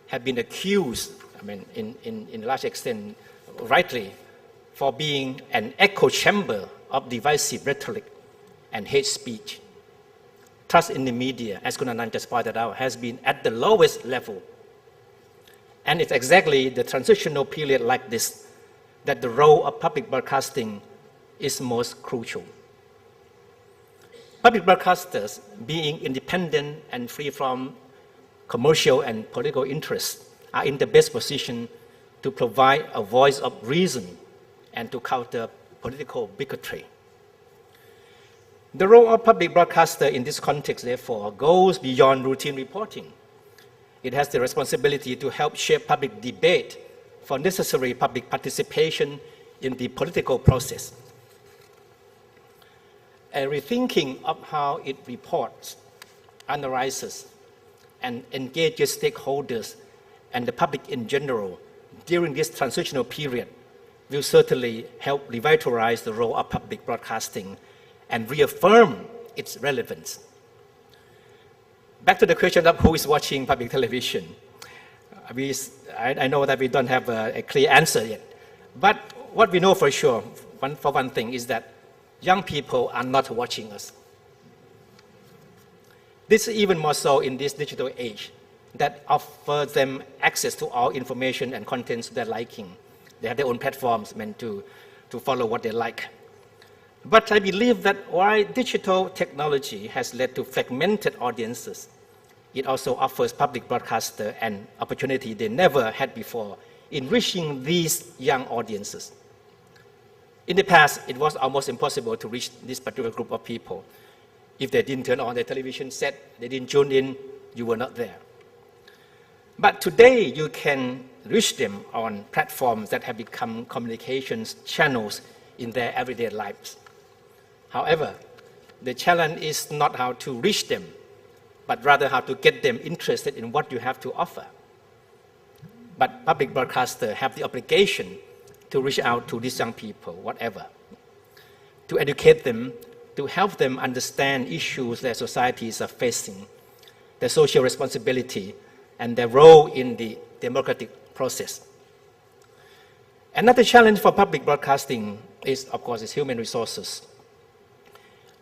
have been accused, in a large extent, rightly, for being an echo chamber of divisive rhetoric and hate speech. Trust in the media, as Kun Anand just pointed out, has been at the lowest level. And it's exactly the transitional period like this that the role of public broadcasting is most crucial. Public broadcasters, being independent and free from commercial and political interests, are in the best position to provide a voice of reason and to counter political bigotry. The role of public broadcaster in this context, therefore, goes beyond routine reporting. It has the responsibility to help shape public debate for necessary public participation in the political process. A rethinking of how it reports, analyzes, and engages stakeholders and the public in general during this transitional period will certainly help revitalize the role of public broadcasting and reaffirm its relevance. Back to the question of who is watching public television. I know that we don't have a clear answer yet, but what we know for sure, for one thing, is that young people are not watching us. This is even more so in this digital age that offers them access to all information and contents they're liking. They have their own platforms meant to follow what they like. But I believe that while digital technology has led to fragmented audiences, it also offers public broadcasters an opportunity they never had before in reaching these young audiences. In the past, it was almost impossible to reach this particular group of people. If they didn't turn on their television set, they didn't tune in, you were not there. But today, you can reach them on platforms that have become communications channels in their everyday lives. However, the challenge is not how to reach them, but rather how to get them interested in what you have to offer. But public broadcasters have the obligation to reach out to these young people, whatever, to educate them, to help them understand issues their societies are facing, their social responsibility, and their role in the democratic process. Another challenge for public broadcasting is, of course, human resources.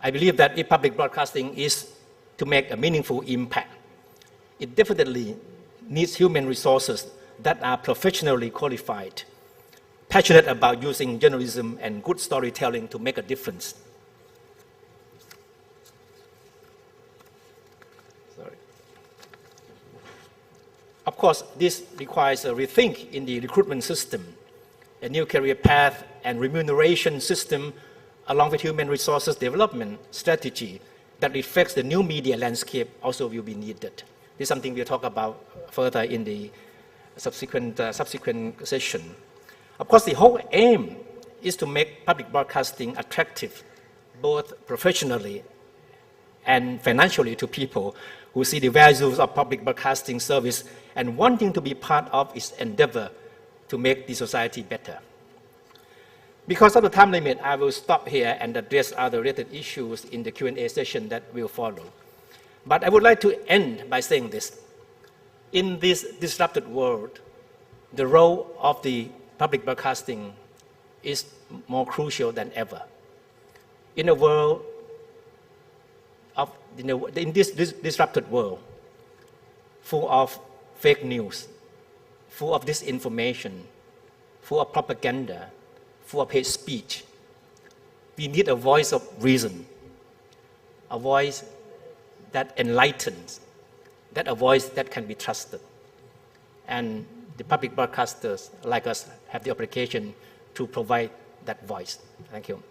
I believe that if public broadcasting is to make a meaningful impact, it definitely needs human resources that are professionally qualified, passionate about using journalism and good storytelling to make a difference. Of course, this requires a rethink in the recruitment system, a new career path and remuneration system, along with human resources development strategy that reflects the new media landscape also will be needed. This is something we'll talk about further in the subsequent session. Of course, the whole aim is to make public broadcasting attractive, both professionally and financially to people who see the values of public broadcasting service and wanting to be part of its endeavor to make the society better. Because of the time limit, I will stop here and address other related issues in the Q&A session that will follow. But I would like to end by saying this. In this disrupted world, the role of the public broadcasting is more crucial than ever. In a world of, in this disrupted world, full of fake news, full of disinformation, full of propaganda, full of hate speech, we need a voice of reason, a voice that enlightens, that a voice that can be trusted. And the public broadcasters like us have the obligation to provide that voice. Thank you.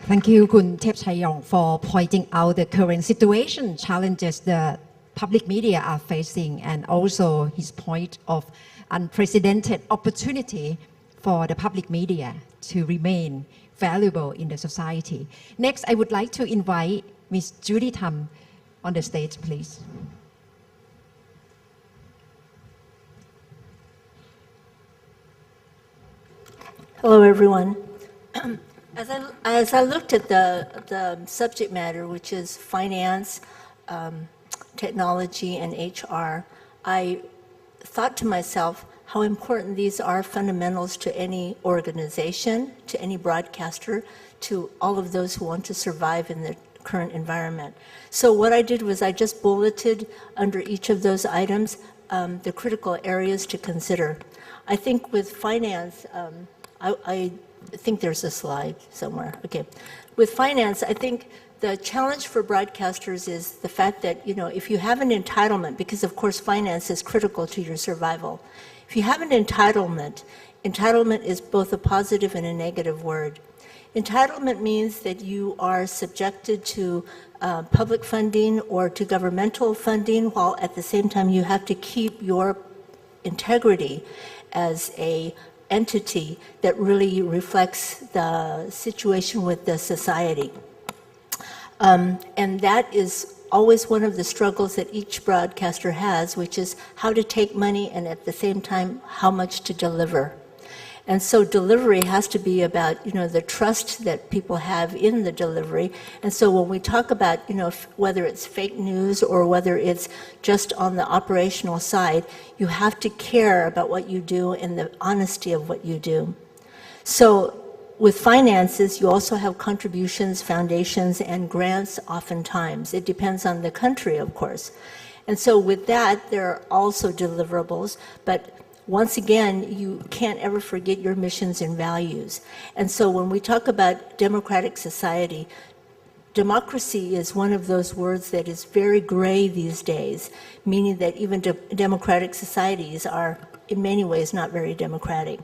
Thank you, Kun Thep Chayong, for pointing out the current situation, challenges the public media are facing, and also his point of unprecedented opportunity for the public media to remain valuable in the society. Next, I would like to invite Ms. Judy Tham on the stage, please. Hello, everyone. As I looked at the subject matter, which is finance, technology, and HR, I thought to myself how important these are fundamentals to any organization, to any broadcaster, to all of those who want to survive in the current environment. So what I did was I just bulleted under each of those items the critical areas to consider. I think with finance, I think there's a slide somewhere. Okay. With finance, I think the challenge for broadcasters is the fact that, if you have an entitlement, because of course finance is critical to your survival. If you have an entitlement is both a positive and a negative word. Entitlement means that you are subjected to public funding or to governmental funding, while at the same time you have to keep your integrity as a entity that really reflects the situation with the society. And that is always one of the struggles that each broadcaster has, which is how to take money and at the same time how much to deliver. And so delivery has to be about, the trust that people have in the delivery. And so when we talk about, whether it's fake news or whether it's just on the operational side, you have to care about what you do and the honesty of what you do. So with finances, you also have contributions, foundations, and grants oftentimes. It depends on the country, of course. And so with that, there are also deliverables, but once again, you can't ever forget your missions and values. And so when we talk about democratic society, democracy is one of those words that is very gray these days, meaning that even democratic societies are in many ways not very democratic.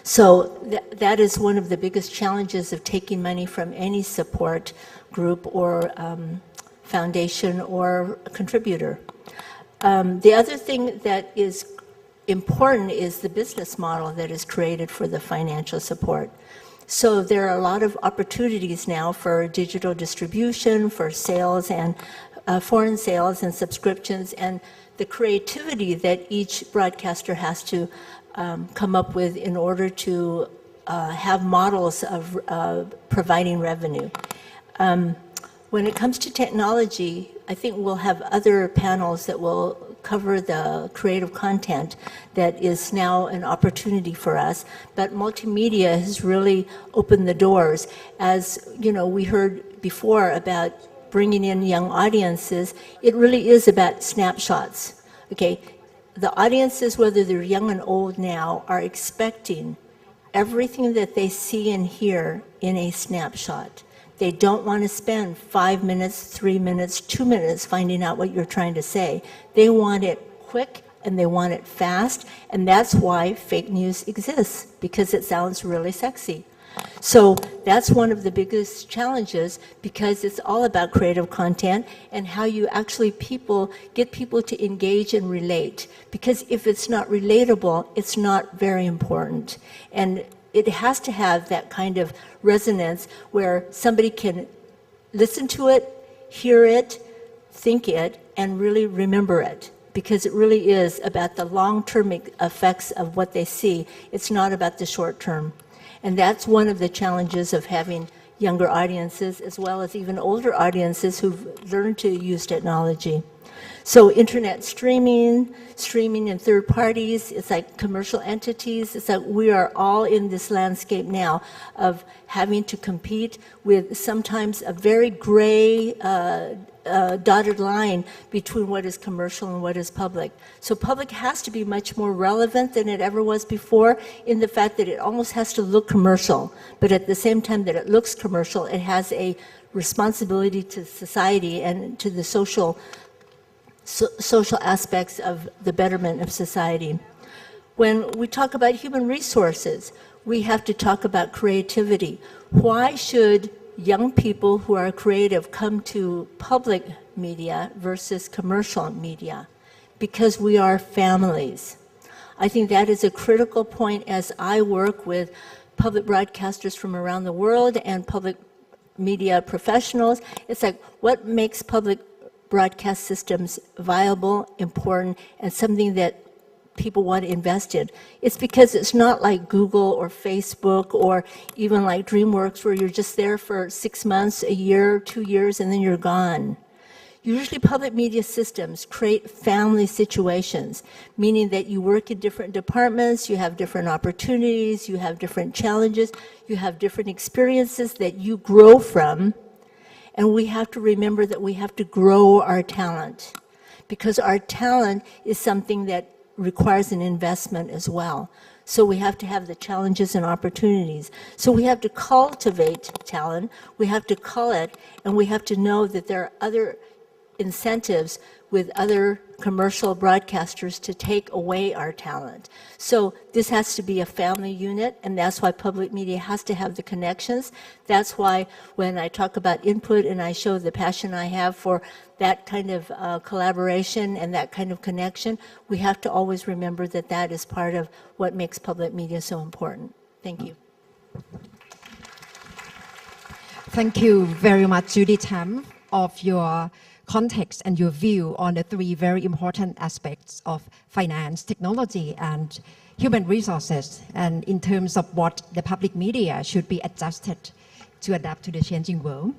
So that is one of the biggest challenges of taking money from any support group or foundation or contributor. The other thing that is important is the business model that is created for the financial support. So there are a lot of opportunities now for digital distribution, for sales and foreign sales and subscriptions, and the creativity that each broadcaster has to come up with in order to have models of providing revenue. When it comes to technology, I think we'll have other panels that will cover the creative content that is now an opportunity for us. But multimedia has really opened the doors. As you know, we heard before about bringing in young audiences. It really is about snapshots. Okay, the audiences, whether they're young and old now, are expecting everything that they see and hear in a snapshot. They don't want to spend 5 minutes, 3 minutes, 2 minutes finding out what you're trying to say. They want it quick and they want it fast, and that's why fake news exists, because it sounds really sexy. So that's one of the biggest challenges, because it's all about creative content and how you actually get people to engage and relate. Because if it's not relatable, it's not very important. And it has to have that kind of resonance where somebody can listen to it, hear it, think it, and really remember it. Because it really is about the long-term effects of what they see. It's not about the short term. And that's one of the challenges of having younger audiences, as well as even older audiences who've learned to use technology. So internet streaming in third parties, it's like commercial entities. It's like we are all in this landscape now of having to compete with sometimes a very gray dotted line between what is commercial and what is public. So public has to be much more relevant than it ever was before, in the fact that it almost has to look commercial, but at the same time that it looks commercial, it has a responsibility to society and to the social aspects of the betterment of society. When we talk about human resources, we have to talk about creativity. Why should young people who are creative come to public media versus commercial media? Because we are families. I think that is a critical point as I work with public broadcasters from around the world and public media professionals. It's like, what makes public broadcast systems viable, important, and something that people want to invest in? It's because it's not like Google or Facebook or even like DreamWorks, where you're just there for 6 months, a year, 2 years, and then you're gone. Usually public media systems create family situations, meaning that you work in different departments, you have different opportunities, you have different challenges, you have different experiences that you grow from. And we have to remember that we have to grow our talent, because our talent is something that requires an investment as well. So we have to have the challenges and opportunities. So we have to cultivate talent, we have to cull it, and we have to know that there are other incentives with other commercial broadcasters to take away our talent. So this has to be a family unit, and that's why public media has to have the connections. That's why when I talk about input and I show the passion I have for that kind of collaboration and that kind of connection, we have to always remember that that is part of what makes public media so important. Thank you. Thank you very much, Judy Tam, of your context and your view on the three very important aspects of finance, technology, and human resources, and in terms of what the public media should be adjusted to adapt to the changing world.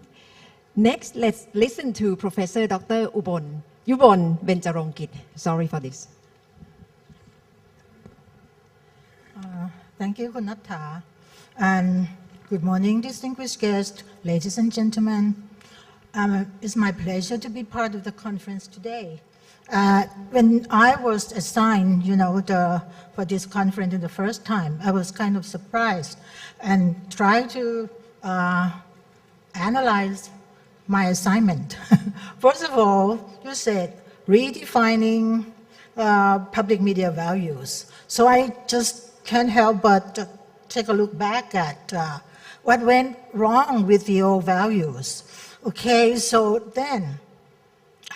Next, let's listen to Professor Dr. Yubon Benjarongkit. Sorry for this. Thank you, Kunatta. And good morning, distinguished guests, ladies and gentlemen. It's my pleasure to be part of the conference today. When I was assigned, for this conference the first time, I was kind of surprised and tried to analyze my assignment. First of all, you said redefining public media values. So I just can't help but take a look back at what went wrong with the old values. Okay, so then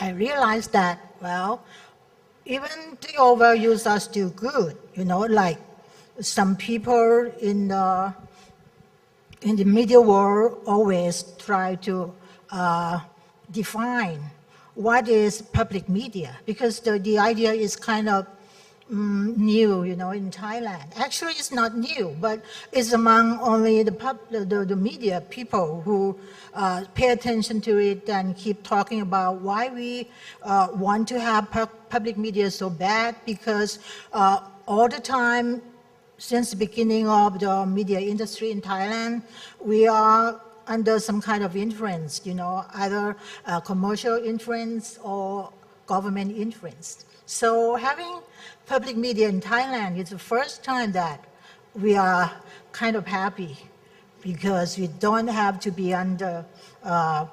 I realized that, well, even the old values are still good, like some people in the media world always try to define what is public media, because the idea is kind of new, in Thailand. Actually, it's not new, but it's among only the media people who pay attention to it and keep talking about why we want to have public media so bad, because all the time, since the beginning of the media industry in Thailand, we are under some kind of influence, either commercial influence or government influence. So having public media in Thailand is the first time that we are kind of happy, because we don't have to be under, the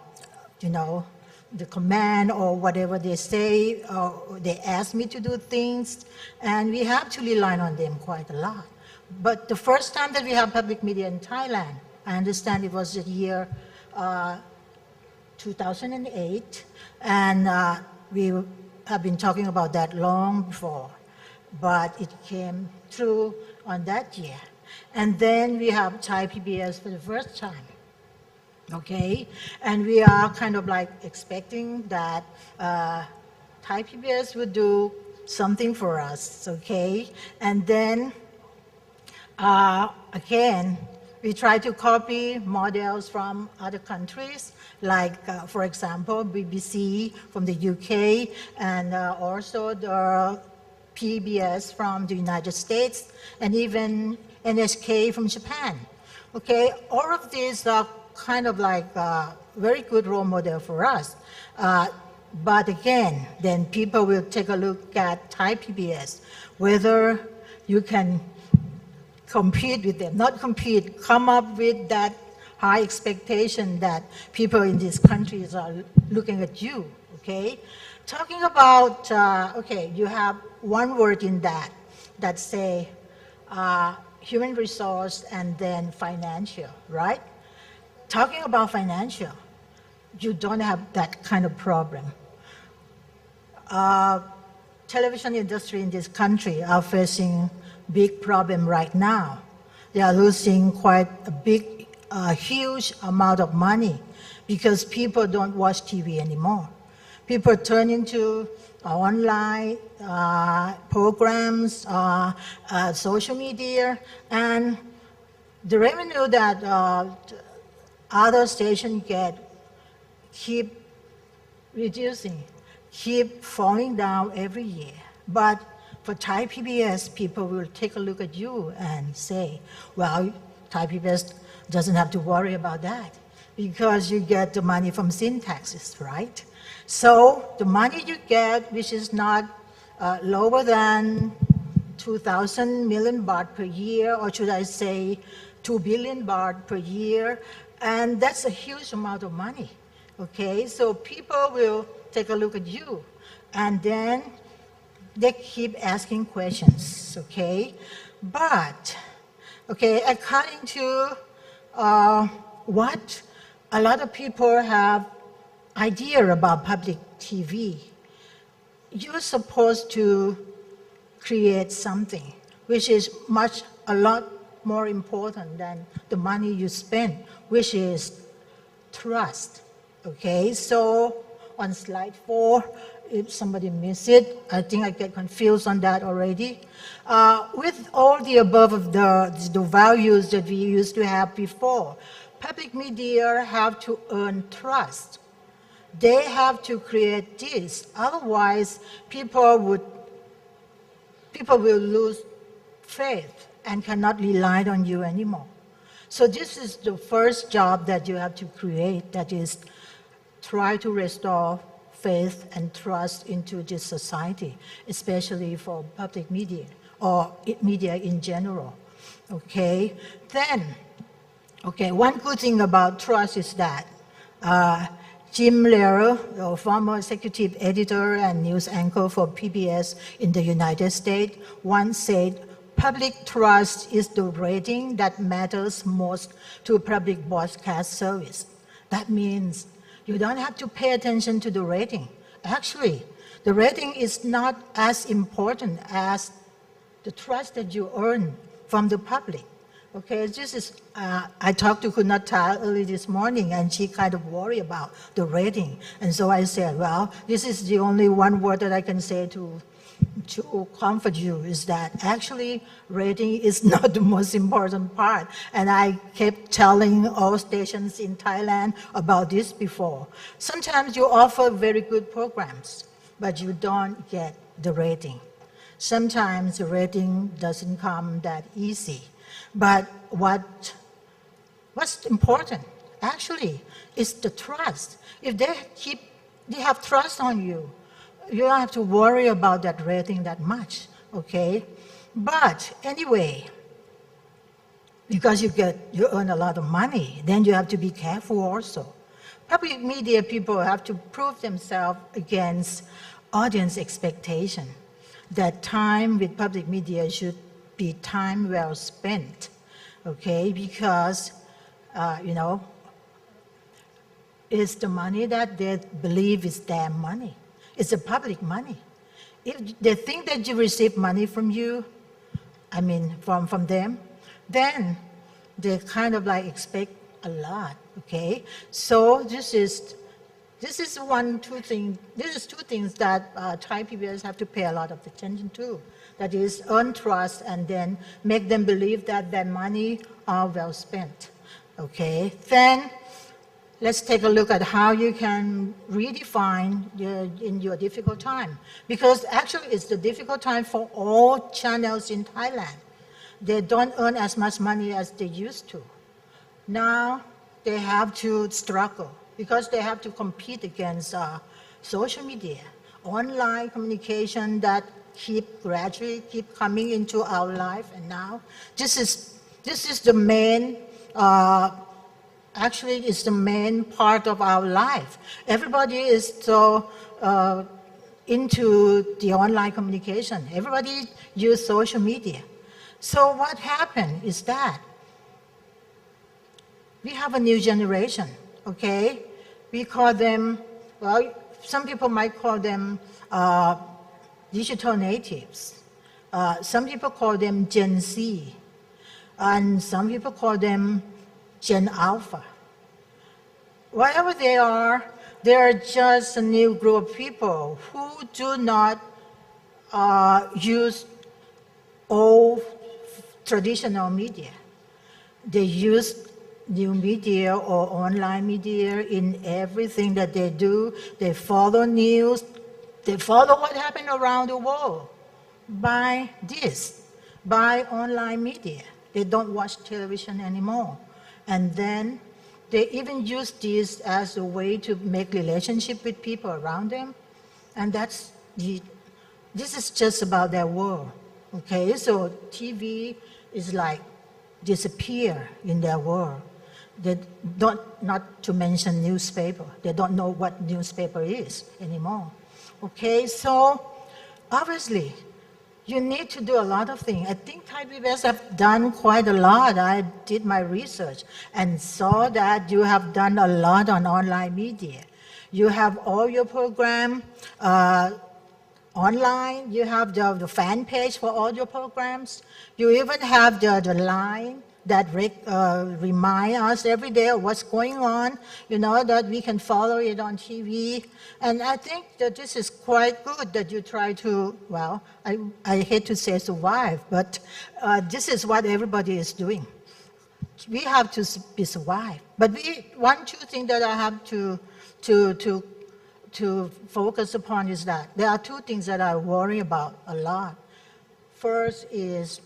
command or whatever they say, or they ask me to do things, and we have to rely on them quite a lot. But the first time that we have public media in Thailand, I understand it was the year 2008, and we have been talking about that long before, but it came through on that year. And then we have Thai PBS for the first time, okay? And we are kind of like expecting that Thai PBS would do something for us, okay? And then, again, we try to copy models from other countries, like, for example, BBC from the UK, and also the PBS from the United States, and even NHK from Japan. Okay, all of these are kind of like a very good role model for us. But again, then people will take a look at Thai PBS, whether you can compete with them, not compete, come up with that high expectation that people in these countries are looking at you, okay? Talking about, okay, you have one word in that say human resource and then financial, right? Talking about financial, you don't have that kind of problem. Television industry in this country are facing big problem right now. They are losing quite a big, huge amount of money because people don't watch TV anymore. People turn into online programs, social media, and the revenue that other stations get keep reducing, keep falling down every year. But for Thai PBS, people will take a look at you and say, well, Thai PBS doesn't have to worry about that because you get the money from sin taxes, right? So the money you get, which is not lower than 2,000 million baht per year, or should I say 2 billion baht per year, and that's a huge amount of money, okay? So people will take a look at you, and then they keep asking questions, okay? But, okay, according to what a lot of people have idea about public TV, you're supposed to create something which is a lot more important than the money you spend, which is trust, okay? So on slide 4, if somebody missed it, I think I get confused on that already. With all the above of the values that we used to have before, public media have to earn trust. They have to create this. Otherwise, people will lose faith and cannot rely on you anymore. So this is the first job that you have to create, that is try to restore faith and trust into this society, especially for public media or media in general. Okay, then, one good thing about trust is that Jim Lehrer, the former executive editor and news anchor for PBS in the United States, once said, "Public trust is the rating that matters most to a public broadcast service." That means you don't have to pay attention to the rating. Actually, the rating is not as important as the trust that you earn from the public. Okay, this is, I talked to Kunata early this morning, and she kind of worried about the rating. And so I said, well, this is the only one word that I can say to comfort you, is that actually rating is not the most important part. And I kept telling all stations in Thailand about this before. Sometimes you offer very good programs, but you don't get the rating. Sometimes the rating doesn't come that easy. But what's important actually is the trust. If they have trust on you, you don't have to worry about that rating that much, okay? But anyway, because you earn a lot of money, then you have to be careful also. Public media people have to prove themselves against audience expectation. That time with public media should be time well spent, okay? Because, it's the money that they believe is their money. It's the public money. If they think that you receive money from you, from them, then they kind of like expect a lot, okay? So this is two things that Thai PBS have to pay a lot of attention to. That is, earn trust and then make them believe that their money are well spent. Okay, then let's take a look at how you can redefine in your difficult time. Because actually it's the difficult time for all channels in Thailand. They don't earn as much money as they used to. Now they have to struggle because they have to compete against social media, online communication that gradually keep coming into our life. And now this is the main, actually it's the main part of our life. Everybody is so into the online communication. Everybody use social media. So what happened is that we have a new generation, okay? We call them, well, some people might call them digital natives. Some people call them Gen Z. And some people call them Gen Alpha. Whatever they are just a new group of people who do not use old traditional media. They use new media or online media in everything that they do. They follow news. They follow what happened around the world by online media. They don't watch television anymore. And then they even use this as a way to make relationship with people around them. And this is just about their world. Okay, so TV is like disappear in their world. They don't, not to mention newspaper. They don't know what newspaper is anymore. Okay, so obviously you need to do a lot of things. I think Thai PBS have done quite a lot. I did my research and saw that you have done a lot on online media. You have all your program online. You have the fan page for all your programs. You even have the line that remind us every day of what's going on, that we can follow it on TV. And I think that this is quite good that you try to, well, I hate to say survive, but this is what everybody is doing. We have to be survived. But two things that I have to focus upon is that there are two things that I worry about a lot. First is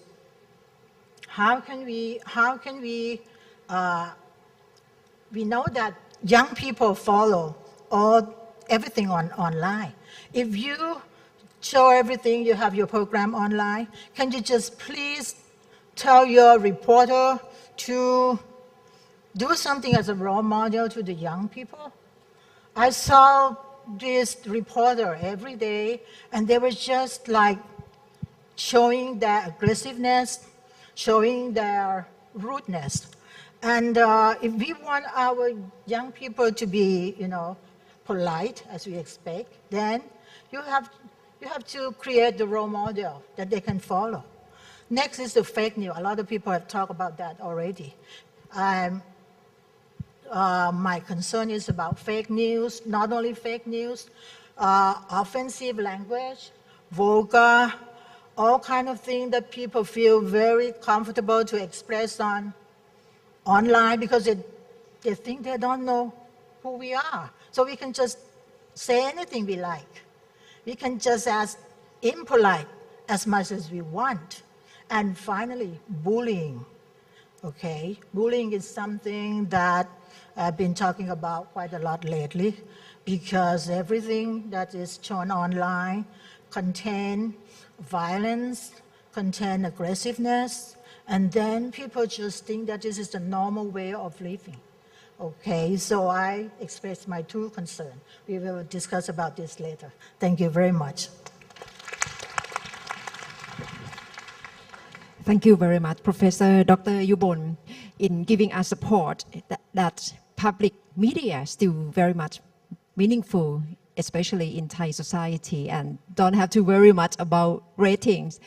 how can we we know that young people follow everything online. If you show everything, you have your program online, can you just please tell your reporter to do something as a role model to the young people? I saw this reporter every day, and they were just like showing their aggressiveness, showing their rudeness. And if we want our young people to be, polite as we expect, then you have to create the role model that they can follow. Next is the fake news. A lot of people have talked about that already. My concern is about fake news, not only fake news, offensive language, vulgar, all kind of things that people feel very comfortable to express online because they think they don't know who we are. So we can just say anything we like. We can just ask impolite as much as we want. And finally, bullying. Okay, bullying is something that I've been talking about quite a lot lately because everything that is shown online contains violence, contains aggressiveness, and then people just think that this is the normal way of living. Okay, so I expressed my two concerns. We will discuss about this later. Thank you very much. Thank you very much, Professor Dr. Yubon, in giving us support that public media is still very much meaningful, especially in Thai society, and don't have to worry much about ratings.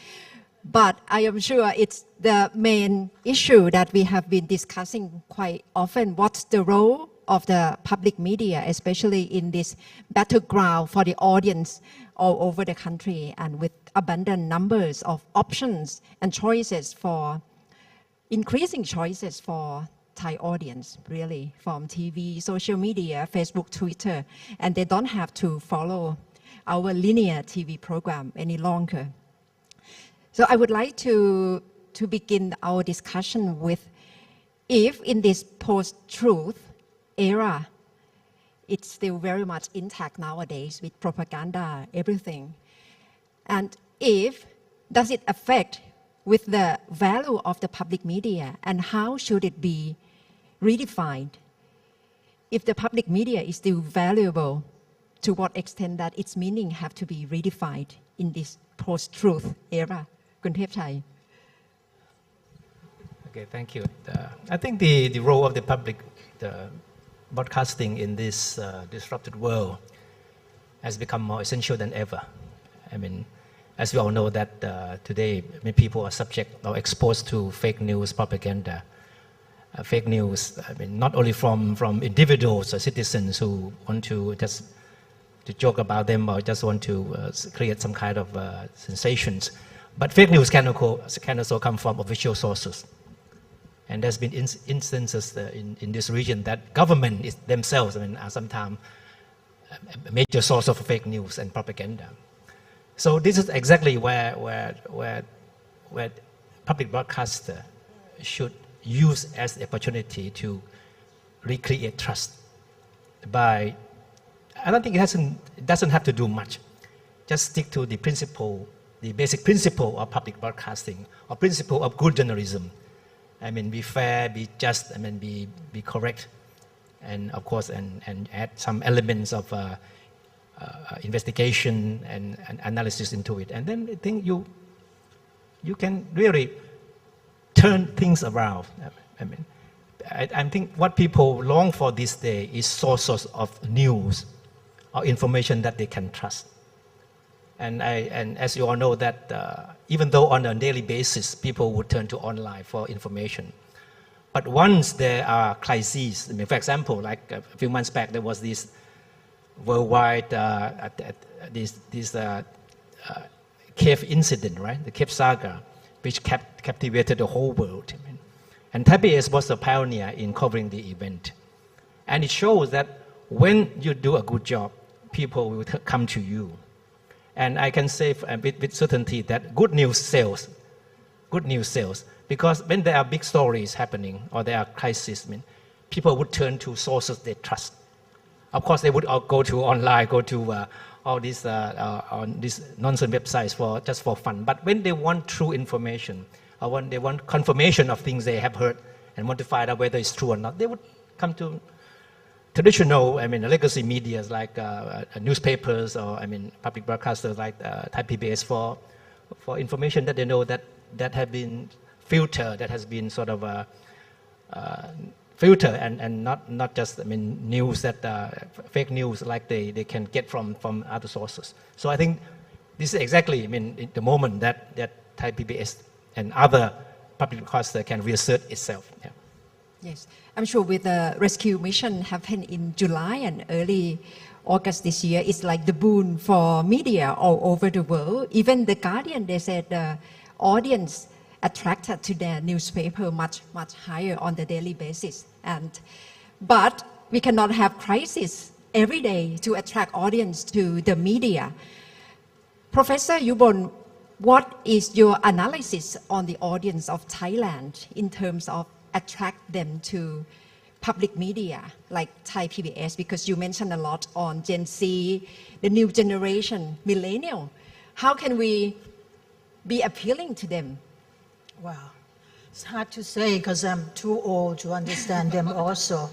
But I am sure it's the main issue that we have been discussing quite often. What's the role of the public media, especially in this battleground for the audience all over the country, and with abundant numbers of options and choices for increasing choices for Thai audience, really, from TV, social media, Facebook, Twitter, and they don't have to follow our linear TV program any longer. So I would like to begin our discussion with, if in this post-truth era, it's still very much intact nowadays with propaganda, everything. And does it affect with the value of the public media, and how should it be redefined? If the public media is still valuable, to what extent that its meaning have to be redefined in this post-truth era? Kun Thep Chai. Okay, thank you. I think the role of the public broadcasting in this disrupted world has become more essential than ever. I mean, as we all know that today many people are subject or exposed to fake news propaganda. Fake news, I mean, not only from individuals or citizens who want to just to joke about them or just want to create some kind of sensations, but fake news can also come from official sources. And there's been instances in this region that government themselves, I mean, are sometimes a major source of fake news and propaganda. So this is exactly where public broadcaster should use as the opportunity to recreate trust by, I don't think it doesn't have to do much. Just stick to the principle, the basic principle of public broadcasting, or principle of good journalism. I mean, be fair, be just, I mean, be correct, and of course, and add some elements of investigation and analysis into it. And then I think you can really turn things around. I mean, I think what people long for this day is sources of news or information that they can trust. And as you all know that even though on a daily basis people would turn to online for information, but once there are crises, I mean, for example, like a few months back there was this worldwide this cave incident, right? The cave saga, which captivated the whole world. I mean, and Thai PBS was a pioneer in covering the event, and it shows that when you do a good job, people will come to you. And I can say with certainty that good news sells. Good news sells. Because when there are big stories happening or there are crises, I mean, people would turn to sources they trust. Of course, they would all go to online, go to all these on these nonsense websites just for fun. But when they want true information, or when they want confirmation of things they have heard and want to find out whether it's true or not, they would come to traditional, legacy media like newspapers or, public broadcasters like Thai PBS for information that they know that have been filtered, that has been sort of filter and not just news that fake news like they can get from other sources. So I think this is exactly the moment that Thai PBS and other public broadcasters can reassert itself. Yeah. Yes, I'm sure with the rescue mission happened in July and early August this year, it's like the boon for media all over the world. Even The Guardian, they said the audience attracted to their newspaper much higher on the daily basis. But we cannot have crisis every day to attract audience to the media. Professor Yubon, what is your analysis on the audience of Thailand in terms of attract them to public media like Thai PBS? Because you mentioned a lot on Gen Z, the new generation, millennial. How can we be appealing to them? Wow, it's hard to say because I'm too old to understand them also.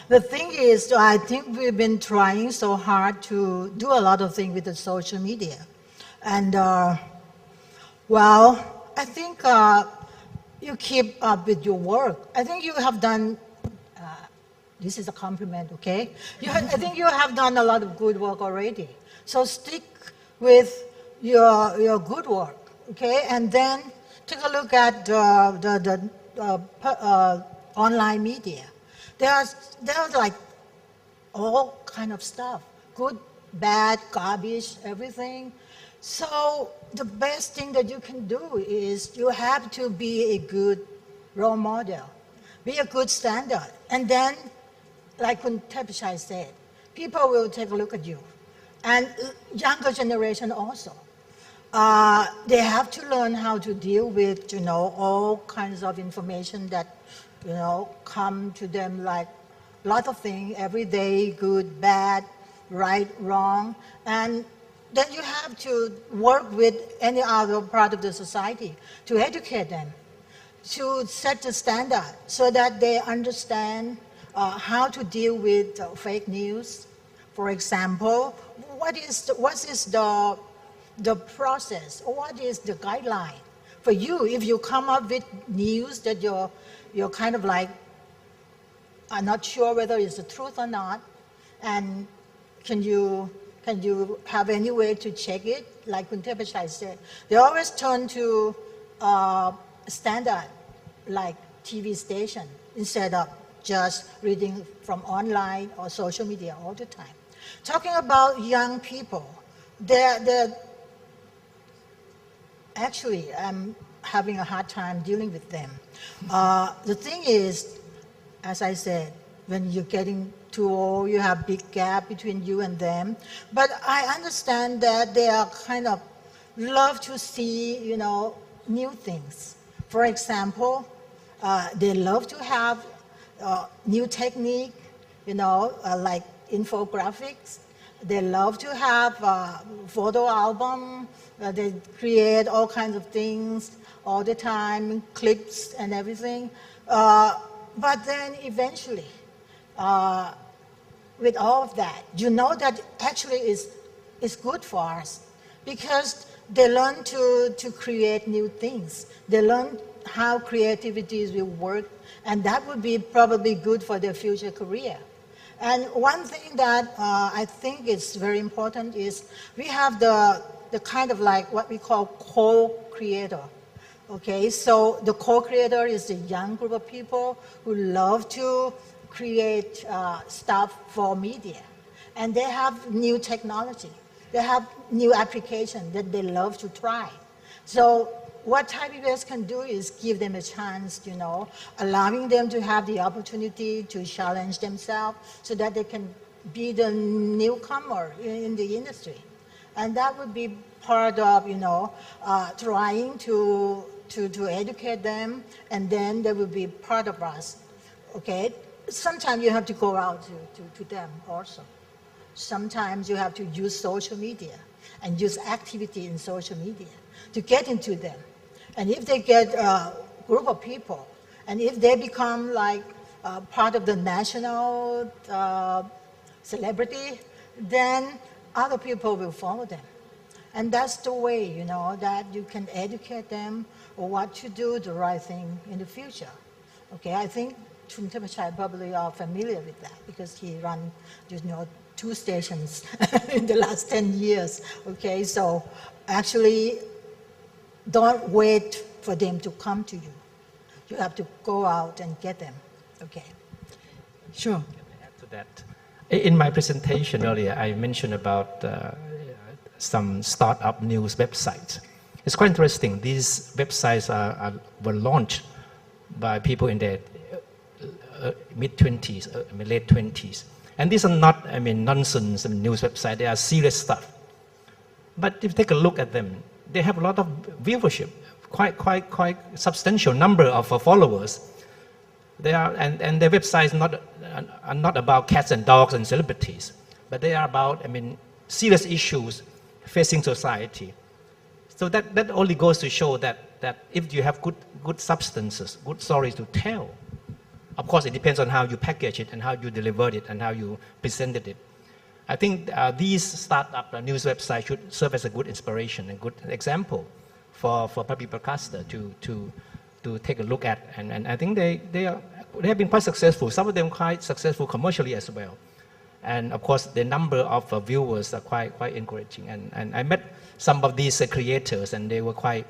The thing is, I think we've been trying so hard to do a lot of things with the social media. And well, I think you keep up with your work. I think you have done, this is a compliment, okay? I think you have done a lot of good work already. So stick with your good work, okay? And then take a look at the online media. There's like all kind of stuff, good, bad, garbage, everything. So the best thing that you can do is you have to be a good role model, be a good standard. And then, like Kuntepchai said, people will take a look at you. And younger generation also. They have to learn how to deal with, all kinds of information that, come to them like a lot of things every day, good, bad, right, wrong. And then you have to work with any other part of the society to educate them, to set the standard so that they understand how to deal with fake news. For example, what is the process, or what is the guideline for you if you come up with news that you're kind of like are not sure whether it's the truth or not, and can you have any way to check it? Like Kuntepchai said, they always turn to standard like TV station instead of just reading from online or social media all the time. Talking about young people, actually, I'm having a hard time dealing with them. The thing is, as I said, when you're getting too old, you have big gap between you and them. But I understand that they are kind of love to see, new things. For example, they love to have new technique, like infographics. They love to have a photo album. They create all kinds of things all the time, clips and everything. But then eventually, with all of that, that actually is good for us because they learn to create new things. They learn how creativity will work, and that would be probably good for their future career. And one thing that I think is very important is we have the kind of like what we call co-creator. Okay, so the co-creator is a young group of people who love to create stuff for media. And they have new technology. They have new application that they love to try. So what Thai PBS can do is give them a chance, allowing them to have the opportunity to challenge themselves so that they can be the newcomer in the industry. And that would be part of, trying to to educate them, and then they will be part of us. Okay? Sometimes you have to go out to them also. Sometimes you have to use social media and use activity in social media to get into them. And if they get a group of people, and if they become like part of the national celebrity, then other people will follow them. And that's the way, you know, that you can educate them or what to do the right thing in the future. Okay, I think Chun Thepachai probably are familiar with that because he ran, you know, 2 stations in the last 10 years. Okay, so actually don't wait for them to come to you. You have to go out and get them. Okay. Sure. Add to that. In my presentation earlier, I mentioned about some startup news websites. It's quite interesting. These websites were launched by people in their mid-20s, late 20s. And these are not, nonsense news websites. They are serious stuff. But if you take a look at them, they have a lot of viewership, quite substantial number of followers. They are, and their websites are not about cats and dogs and celebrities, but they are about, serious issues facing society. So that only goes to show that if you have good substances, good stories to tell, of course it depends on how you package it and how you delivered it and how you presented it. I think these startup news websites should serve as a good inspiration and good example for public broadcaster to take a look at, and I think they have been quite successful. Some of them quite successful commercially as well, and of course the number of viewers are quite encouraging. And I met some of these creators, and they were quite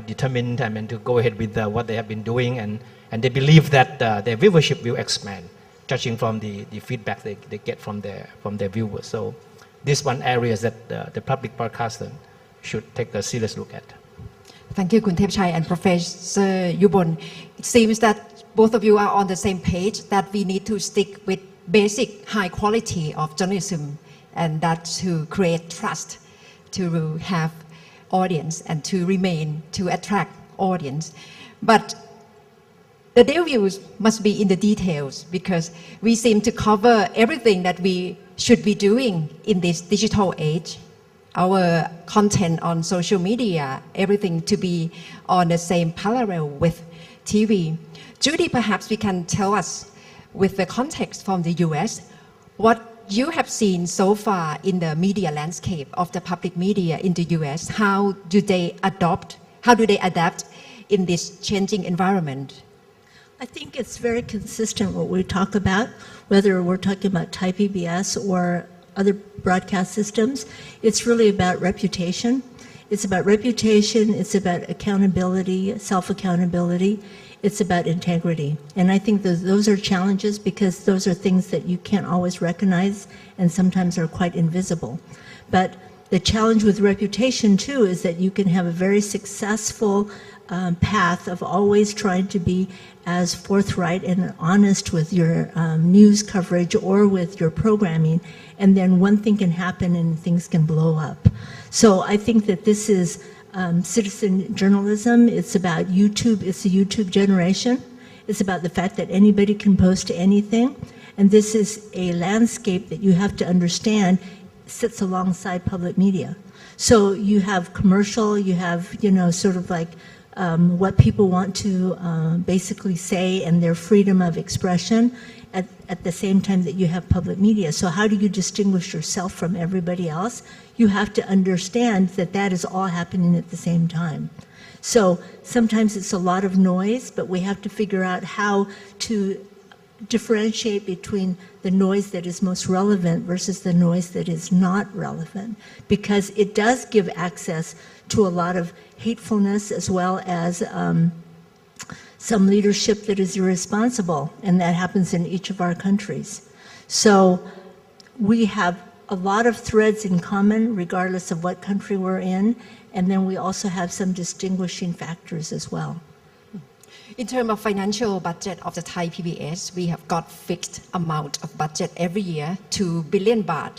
determined to go ahead with what they have been doing, and they believe that their viewership will expand, judging from the feedback they get from their viewers. So this one area that the public broadcaster should take a serious look at. Thank you, Kun Thepchai and Professor Yubon. It seems that both of you are on the same page that we need to stick with basic high quality of journalism, and that to create trust, to have audience, and to attract audience. But the devils must be in the details, because we seem to cover everything that we should be doing in this digital age. Our content on social media, everything to be on the same parallel with TV. Judy, perhaps you can tell us, with the context from the US, what you have seen so far in the media landscape of the public media in the US. How do they adapt in this changing environment? I think it's very consistent what we talk about, whether we're talking about Thai PBS or other broadcast systems. It's really about reputation. It's about reputation, it's about accountability, self-accountability, it's about integrity. And I think those are challenges, because those are things that you can't always recognize and sometimes are quite invisible. But the challenge with reputation too is that you can have a very successful path of always trying to be as forthright and honest with your news coverage or with your programming, and then one thing can happen and things can blow up. So I think that this is citizen journalism. It's about YouTube. It's a YouTube generation. It's about the fact that anybody can post anything, and this is a landscape that you have to understand sits alongside public media. So you have commercial, you have, sort of like what people want to basically say and their freedom of expression at the same time that you have public media. So how do you distinguish yourself from everybody else? You have to understand that that is all happening at the same time. So sometimes it's a lot of noise, but we have to figure out how to differentiate between the noise that is most relevant versus the noise that is not relevant, because it does give access to a lot of hatefulness, as well as some leadership that is irresponsible, and that happens in each of our countries. So we have a lot of threads in common regardless of what country we're in, and then we also have some distinguishing factors as well. In terms of financial budget of the Thai PBS, we have got fixed amount of budget every year, 2 billion baht.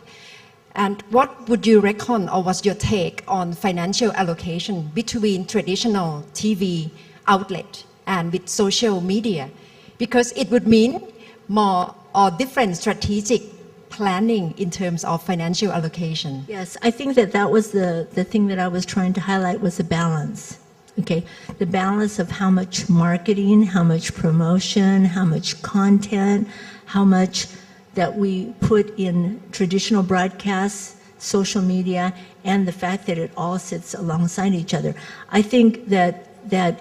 And what would you reckon, or what's your take on financial allocation between traditional TV outlet and with social media? Because it would mean more or different strategic planning in terms of financial allocation. Yes, I think that was the thing that I was trying to highlight was the balance. Okay, the balance of how much marketing, how much promotion, how much content, how much that we put in traditional broadcasts, social media, and the fact that it all sits alongside each other. I think that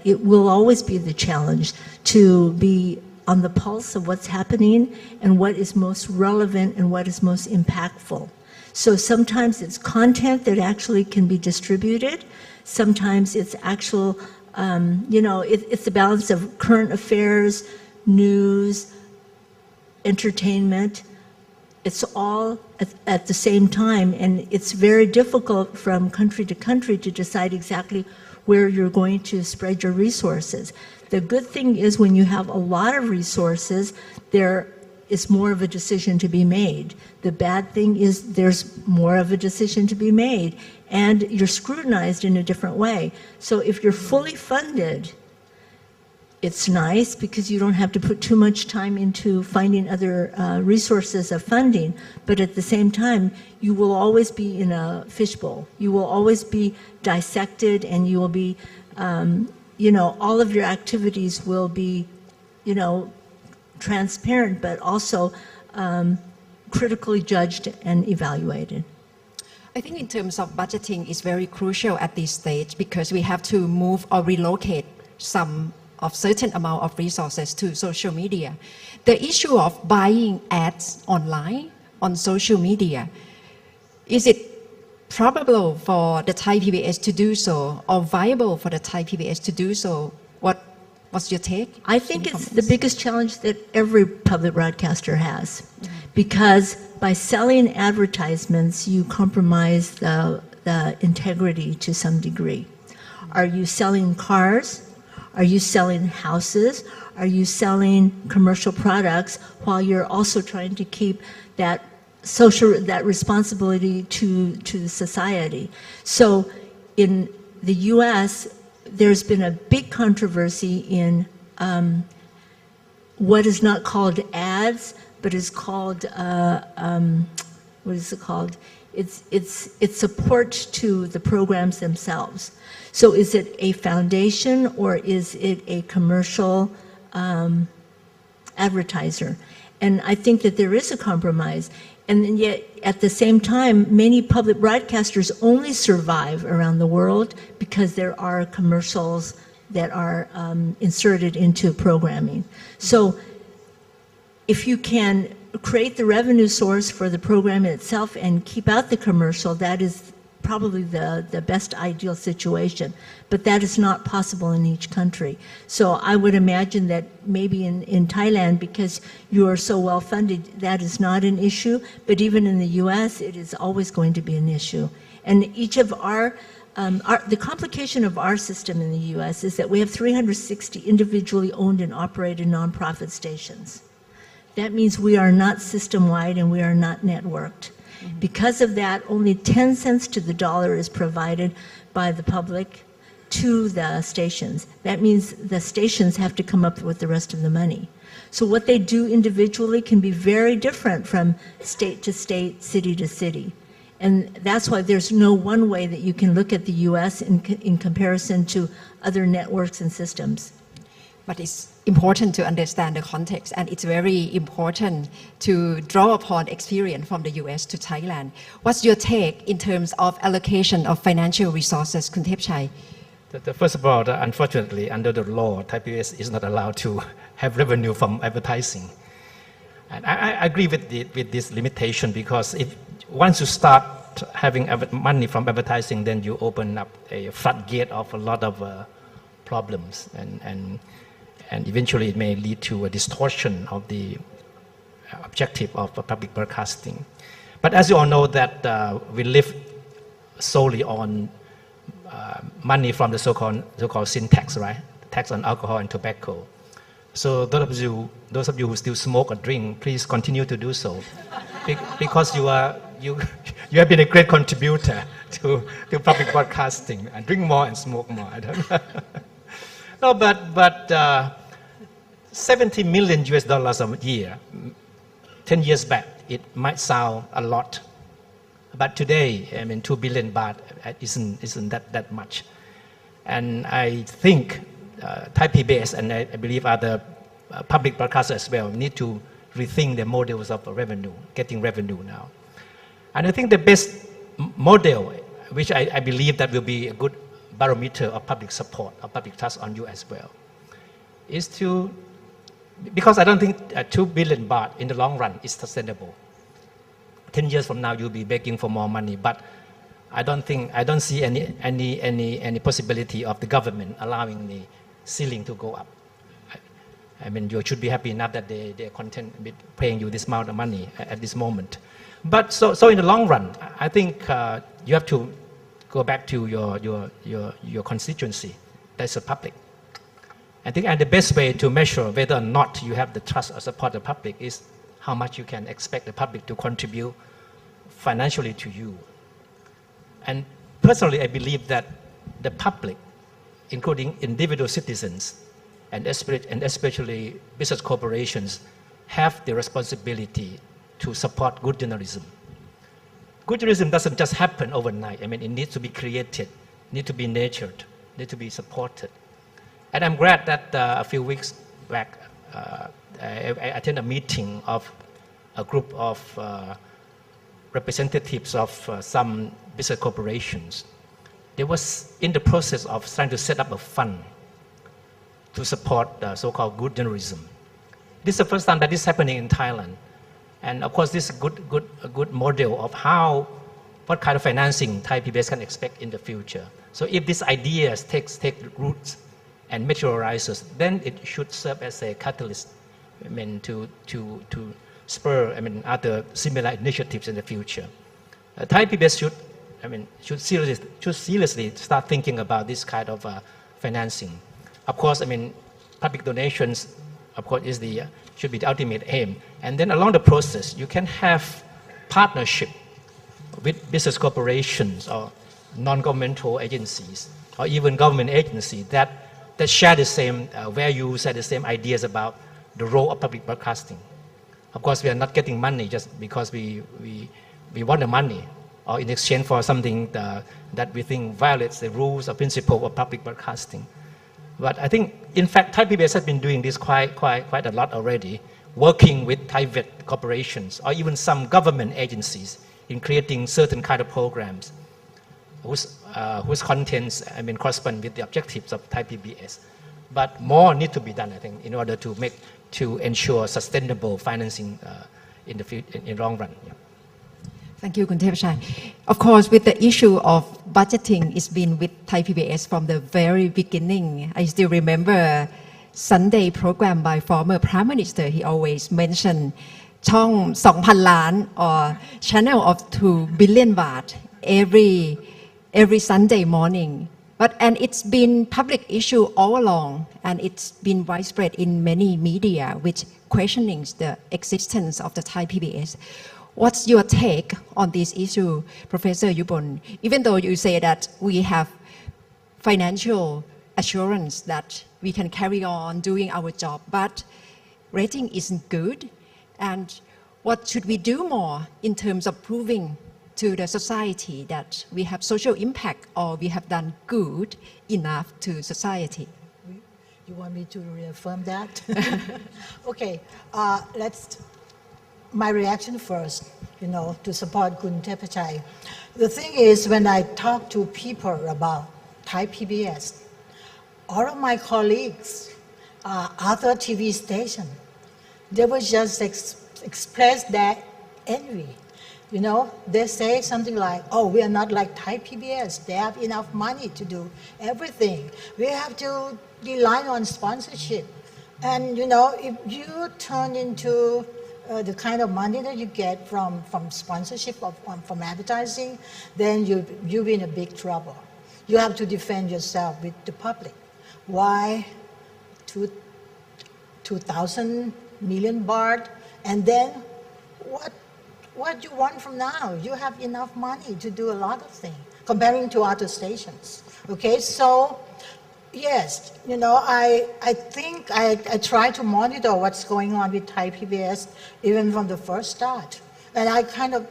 it will always be the challenge to be on the pulse of what's happening and what is most relevant and what is most impactful. So sometimes it's content that actually can be distributed. Sometimes it's actual, it's the balance of current affairs, news, entertainment. It's all at the same time, and it's very difficult from country to country to decide exactly where you're going to spread your resources. The good thing is when you have a lot of resources, there is more of a decision to be made. The bad thing is there's more of a decision to be made, and you're scrutinized in a different way. So if you're fully funded, it's nice because you don't have to put too much time into finding other resources of funding, but at the same time, you will always be in a fishbowl. You will always be dissected, and you will be, all of your activities will be, transparent, but also critically judged and evaluated. I think in terms of budgeting is very crucial at this stage because we have to move or relocate some of certain amount of resources to social media. The issue of buying ads online on social media, is it probable for the Thai PBS to do so or viable for the Thai PBS to do so? What's your take? I think it's the biggest challenge that every public broadcaster has, because by selling advertisements, you compromise the integrity to some degree. Are you selling cars? Are you selling houses? Are you selling commercial products while you're also trying to keep that responsibility to the society? So in the US, there's been a big controversy in what is not called ads, but is called, what is it called? It's support to the programs themselves. So is it a foundation or is it a commercial advertiser? And I think that there is a compromise. And yet, at the same time, many public broadcasters only survive around the world because there are commercials that are inserted into programming. So if you can create the revenue source for the program itself and keep out the commercial, that is probably the best ideal situation. But that is not possible in each country. So I would imagine that maybe in Thailand, because you are so well funded, that is not an issue. But even in the US, it is always going to be an issue. And each of the complication of our system in the US is that we have 360 individually owned and operated nonprofit stations. That means we are not system-wide and we are not networked. Because of that, only 10 cents to the dollar is provided by the public to the stations. That means the stations have to come up with the rest of the money. So what they do individually can be very different from state to state, city to city. And that's why there's no one way that you can look at the US in comparison to other networks and systems. But it's important to understand the context, and it's very important to draw upon experience from the US to Thailand. What's your take in terms of allocation of financial resources, Kun Thepchai? First of all, unfortunately, under the law, Thai PBS is not allowed to have revenue from advertising. And I agree with this limitation, because once you start having money from advertising, then you open up a floodgate of a lot of problems, and eventually it may lead to a distortion of the objective of public broadcasting. But as you all know that we live solely on money from the so-called sin tax, right? Tax on alcohol and tobacco. So those of you who still smoke or drink, please continue to do so, because you are you you have been a great contributor to public broadcasting, and drink more and smoke more. I don't know. No, but $70 million a year, 10 years back, it might sound a lot. But today, I mean, 2 billion baht isn't that much. And I think Thai PBS and I believe other public broadcasters as well need to rethink their models of revenue, getting revenue now. And I think the best model, which I believe that will be a good barometer of public support, of public trust on you as well, is to, because I don't think 2 billion baht in the long run is sustainable. 10 years from now, you'll be begging for more money, but I don't see any possibility of the government allowing the ceiling to go up. I mean, you should be happy enough that they're content with paying you this amount of money at this moment. But so in the long run, I think you have to go back to your constituency. That's the public. I think the best way to measure whether or not you have the trust or support of the public is how much you can expect the public to contribute financially to you. And personally, I believe that the public, including individual citizens and especially business corporations, have the responsibility to support good journalism. Good journalism doesn't just happen overnight. I mean, it needs to be created, needs to be nurtured, needs to be supported. And I'm glad that a few weeks back, I attended a meeting of a group of representatives of some business corporations. They was in the process of trying to set up a fund to support so-called good journalism. This is the first time that this is happening in Thailand. And of course, this is a good model of what kind of financing Thai PBS can expect in the future. So if this idea take roots and materializes, then it should serve as a catalyst, I mean, to spur, I mean, other similar initiatives in the future. Thai PBS should seriously start thinking about this kind of financing. Of course, I mean, public donations, of course, should be the ultimate aim. And then along the process, you can have partnership with business corporations or non-governmental agencies or even government agencies that share the same values, share the same ideas about the role of public broadcasting. Of course, we are not getting money just because we want the money or in exchange for something that we think violates the rules or principle of public broadcasting. But I think, in fact, Thai PBS has been doing this quite a lot already, working with private corporations or even some government agencies in creating certain kind of programs whose contents, I mean, correspond with the objectives of Thai PBS. But more need to be done, I think, in order to ensure sustainable financing in the long run. Yeah. Thank you, Khun Thepachai. Of course, with the issue of budgeting, it's been with Thai PBS from the very beginning. I still remember Sunday program by former Prime Minister. He always mentioned ช่อง 2,000 ล้าน or channel of 2 billion baht every Sunday morning. And it's been public issue all along, and it's been widespread in many media, which questioning the existence of the Thai PBS. What's your take on this issue, Professor Yubon? Even though you say that we have financial assurance that we can carry on doing our job, but rating isn't good. And what should we do more in terms of proving to the society that we have social impact or we have done good enough to society? You want me to reaffirm that? Okay, my reaction first, to support Khun Thepachai. The thing is, when I talk to people about Thai PBS, all of my colleagues, other TV stations, they will just express their envy. They say something like, oh, we are not like Thai PBS. They have enough money to do everything. We have to rely on sponsorship. And, if you turn into the kind of money that you get from sponsorship, from advertising, then you'll be in a big trouble. You have to defend yourself with the public. Why 2,000 million baht? And then what you want from now? You have enough money to do a lot of things comparing to other stations. Okay, so yes, I think I try to monitor what's going on with Thai PBS even from the first start. And I kind of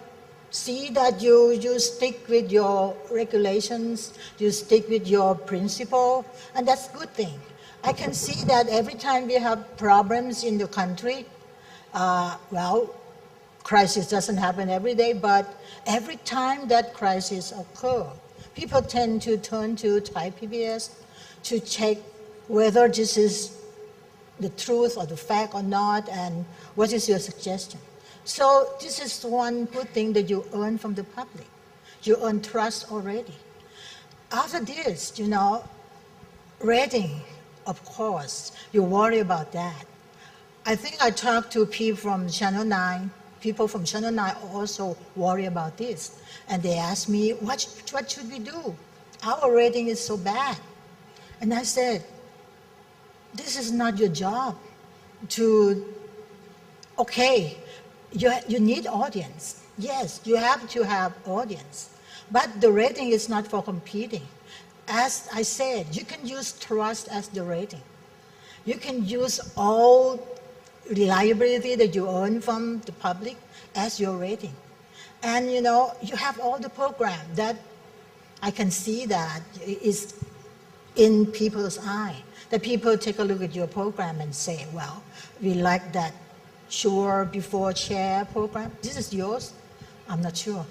see that you stick with your regulations, you stick with your principle, and that's a good thing. I can see that every time we have problems in the country, crisis doesn't happen every day, but every time that crisis occurs, people tend to turn to Thai PBS to check whether this is the truth or the fact or not, and what is your suggestion. So this is one good thing that you earn from the public. You earn trust already. After this, rating, of course, you worry about that. I think I talked to people from Channel 9. People from Channel 9 also worry about this. And they asked me, what should we do? Our rating is so bad. And I said, this is not your job okay, you need audience. Yes, you have to have audience. But the rating is not for competing. As I said, you can use trust as the rating. You can use all reliability that you earn from the public as your rating. And you have all the program that I can see that is in people's eye. That people take a look at your program and say, well, we like that Sure Before Chair program. This is yours? I'm not sure.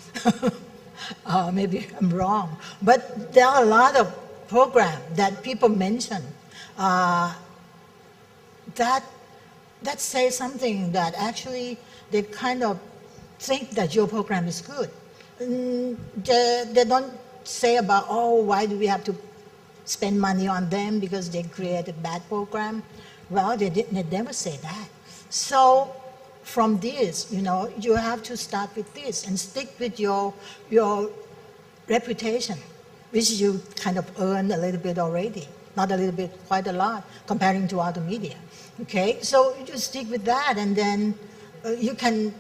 Maybe I'm wrong. But there are a lot of programs that people mention that say something that actually they kind of think that your program is good. They don't say about, why do we have to spend money on them because they created bad program? Well, they never say that. So from this, you have to start with this and stick with your reputation, which you kind of earned a little bit already. Not a little bit, quite a lot, comparing to other media. Okay, so you stick with that, and then you can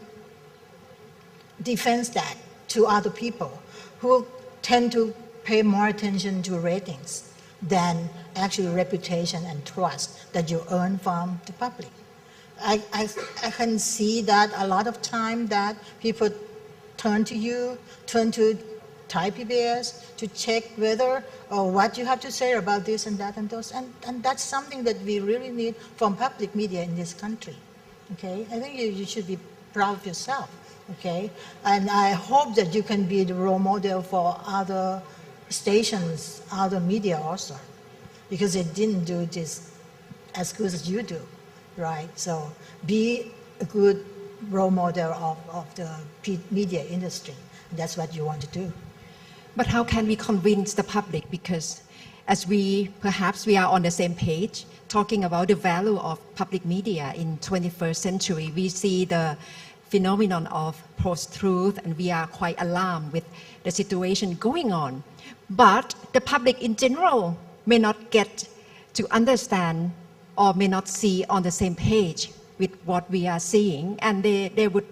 defend that to other people who tend to pay more attention to ratings than actually reputation and trust that you earn from the public. I can see that a lot of time that people turn to Thai PBS to check whether or what you have to say about this and that and those, and that's something that we really need from public media in this country. Okay, I think you should be proud of yourself. Okay, and I hope that you can be the role model for other stations, other media also, because they didn't do this as good as you do, right? So be a good role model of the media industry. That's what you want to do. But how can we convince the public? Because as perhaps we are on the same page, talking about the value of public media in 21st century, we see the phenomenon of post-truth, and we are quite alarmed with the situation going on. But the public in general may not get to understand or may not see on the same page with what we are seeing, and they would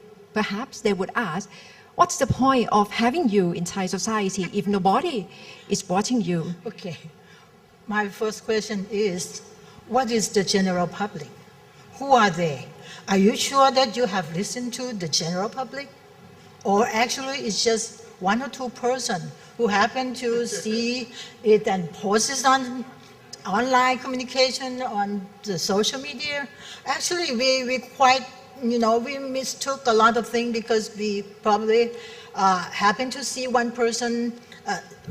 ask, what's the point of having you in Thai society if nobody is watching you? Okay. My first question is, what is the general public? Who are they? Are you sure that you have listened to the general public? Or actually it's just one or two persons who happen to see it and post it on online communication, on the social media? Actually, we quite, we mistook a lot of things because we probably happened to see one person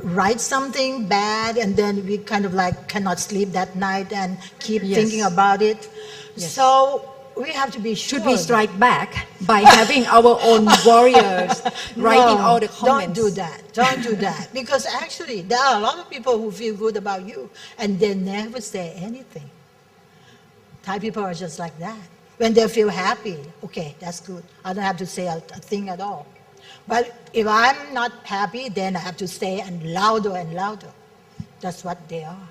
write something bad, and then we kind of like cannot sleep that night and keep thinking about it. Yes. So we have to be sure. Should we strike back by having our own warriors writing all the comments? Don't do that. Because actually, there are a lot of people who feel good about you, and they never say anything. Thai people are just like that. When they feel happy, okay, that's good. I don't have to say a thing at all. But if I'm not happy, then I have to say and louder and louder. That's what they are.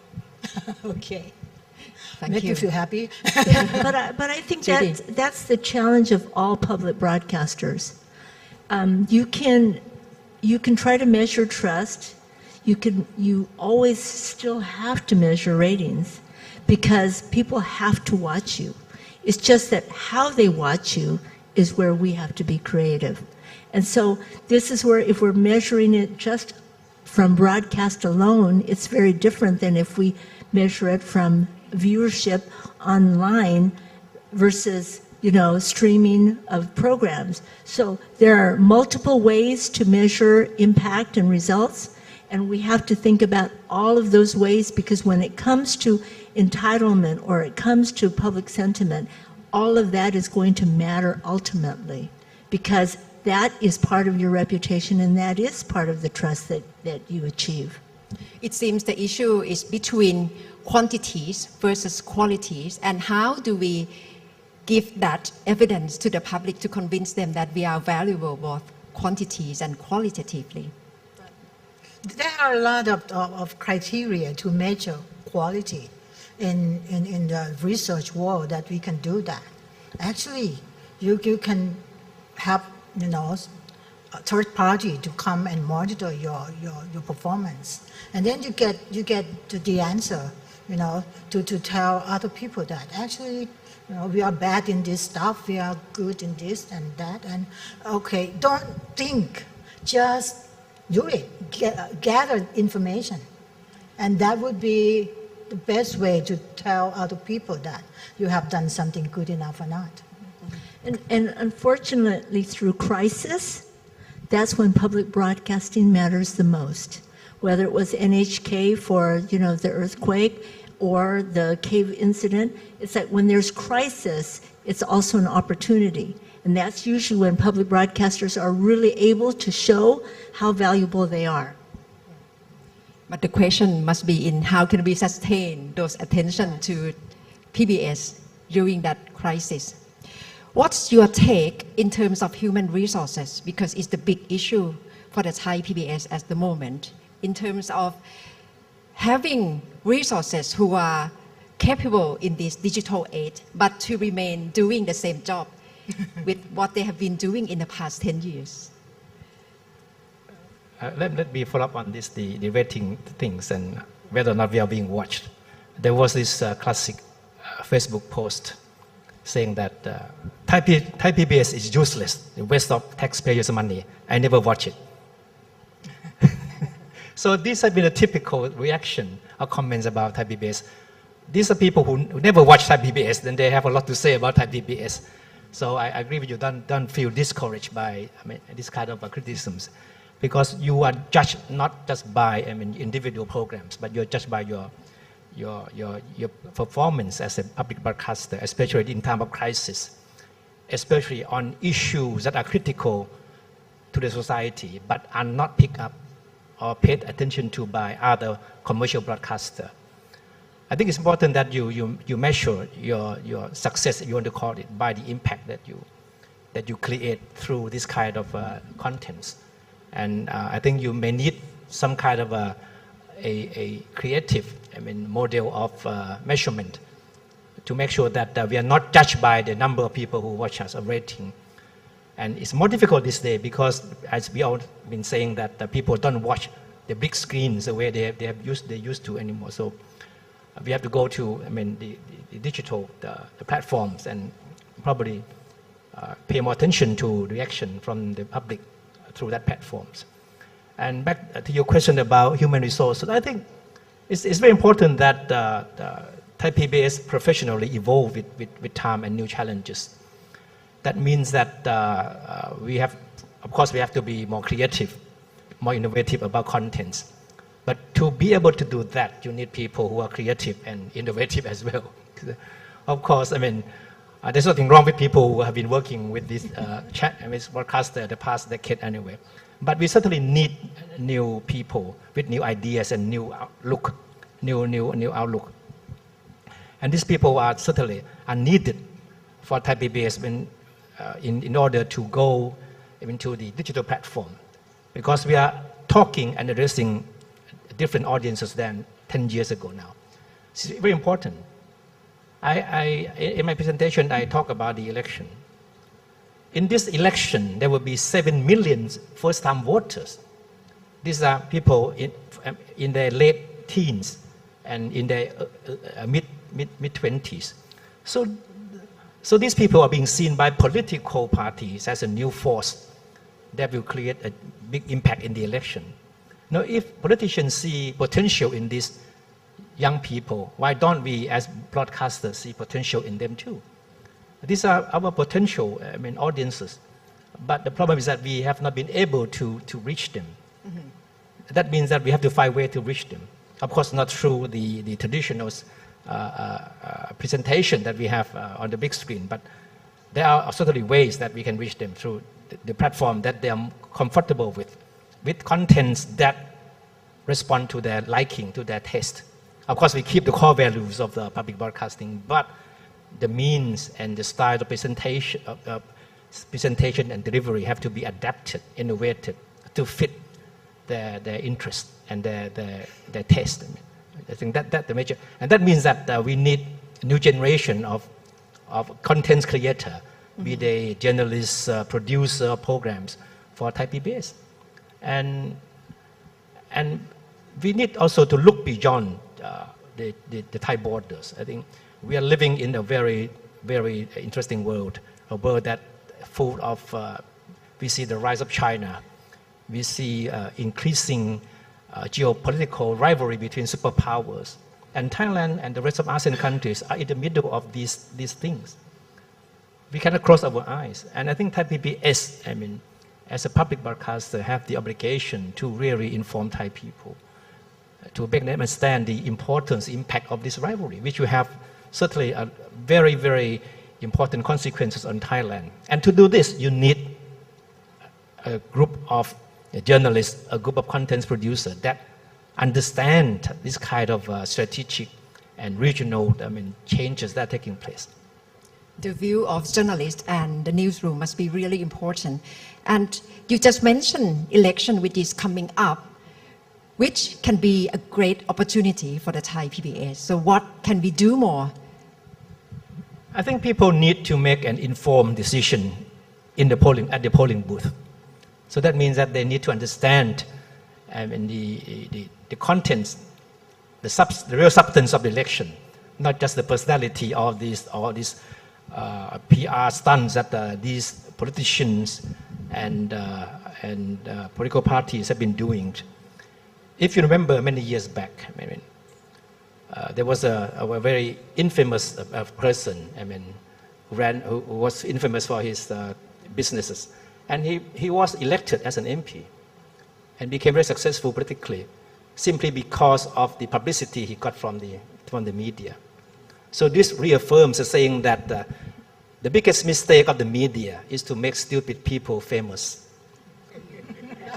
Okay. Make you feel happy. But I think that's the challenge of all public broadcasters. you can try to measure trust. You always still have to measure ratings because people have to watch you. It's just that how they watch you is where we have to be creative. And so this is where if we're measuring it just from broadcast alone, it's very different than if we measure it from viewership online versus, streaming of programs. So there are multiple ways to measure impact and results, and we have to think about all of those ways because when it comes to entitlement or it comes to public sentiment, all of that is going to matter ultimately because that is part of your reputation and that is part of the trust that you achieve. It seems the issue is between quantities versus qualities, and how do we give that evidence to the public to convince them that we are valuable both quantities and qualitatively? There are a lot of criteria to measure quality in the research world that we can do that. Actually, you can have a third party to come and monitor your performance, and then you get to the answer, to tell other people that actually, we are bad in this stuff, we are good in this and that, and okay, don't think, just do it, gather information, and that would be the best way to tell other people that you have done something good enough or not. And unfortunately, through crisis, that's when public broadcasting matters the most. Whether it was NHK for, the earthquake or the cave incident, it's like when there's crisis, it's also an opportunity. And that's usually when public broadcasters are really able to show how valuable they are. But the question must be in how can we sustain those attention to PBS during that crisis. What's your take in terms of human resources? Because it's the big issue for the Thai PBS at the moment, in terms of having resources who are capable in this digital age, but to remain doing the same job with what they have been doing in the past 10 years. Let me follow up on this, the rating things and whether or not we are being watched. There was this classic Facebook post saying that Thai PBS is useless, a waste of taxpayers' money. I never watch it. So these have been a typical reaction or comments about Thai PBS. These are people who never watch Thai PBS, then they have a lot to say about Thai PBS. So I agree with you, don't feel discouraged by this kind of criticisms, because you are judged not just by individual programs, but you're judged by your performance as a public broadcaster, especially in time of crisis, especially on issues that are critical to the society, but are not picked up or paid attention to by other commercial broadcasters. I think it's important that you measure your success, if you want to call it, by the impact that you create through this kind of contents. And I think you may need some kind of a creative model of measurement to make sure that we are not judged by the number of people who watch us, a rating. And it's more difficult this day because, as we all been saying, that people don't watch the big screens the way they used to anymore. So we have to go to the digital the platforms and probably pay more attention to reaction from the public through that platforms. And back to your question about human resources, I think it's very important that Thai PBS professionally evolve with time and new challenges. That means that we have to be more creative, more innovative about contents. But to be able to do that, you need people who are creative and innovative as well. Of course, there's nothing wrong with people who have been working with this broadcaster the past decade anyway. But we certainly need new people with new ideas and new outlook. And these people are certainly needed for Thai PBS in order to go into the digital platform, because we are talking and addressing different audiences than 10 years ago now. It's very important. In my presentation, I talk about the election. in this election, there will be 7 million first-time voters. These are people in their late teens and in their mid-20s. So these people are being seen by political parties as a new force that will create a big impact in the election. Now, if politicians see potential in these young people, why don't we as broadcasters see potential in them too? These are our potential audiences. But the problem is that we have not been able to reach them. Mm-hmm. That means that we have to find a way to reach them. Of course, not through the traditional presentation that we have on the big screen, but there are certainly ways that we can reach them through the platform that they are comfortable with contents that respond to their liking, to their taste. Of course, we keep the core values of the public broadcasting, but the means and the style of presentation, and delivery have to be adapted, innovated to fit their interest and their taste. I think that's the major, and that means that we need a new generation of content creator, mm-hmm. be they journalists, producer, programs for Thai PBS, and we need also to look beyond the Thai borders. I think we are living in a very, very interesting world, a world that full of, we see the rise of China, we see increasing geopolitical rivalry between superpowers, and Thailand and the rest of ASEAN countries are in the middle of these things. We cannot close our eyes, and I think Thai PBS, as a public broadcaster, have the obligation to really inform Thai people, to make them understand the importance, impact of this rivalry, which will have certainly a very, very important consequences on Thailand. And to do this, you need a group of journalists, a group of content producers that understand this kind of strategic and regional changes that are taking place. The view of journalists and the newsroom must be really important. And you just mentioned election which is coming up, which can be a great opportunity for the Thai PBS. So what can we do more? I think people need to make an informed decision at the polling booth. So that means that they need to understand the contents, the real substance of the election, not just the personality of these PR stunts that these politicians and political parties have been doing. If you remember many years back, there was a very infamous person, who was infamous for his businesses. And he was elected as an MP and became very successful politically simply because of the publicity he got from the media. So this reaffirms the saying that the biggest mistake of the media is to make stupid people famous.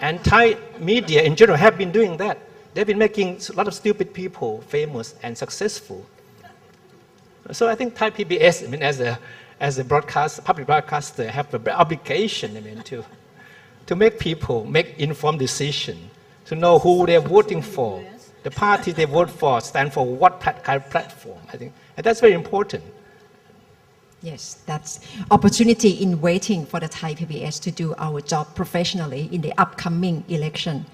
And Thai media in general have been doing that. They've been making a lot of stupid people famous and successful. So I think Thai PBS, as a public broadcaster, have an obligation, to make people make informed decisions, to know who they're voting for, the party they vote for stand for what kind of platform. I think and that's very important. Yes, that's opportunity in waiting for the Thai PBS to do our job professionally in the upcoming election.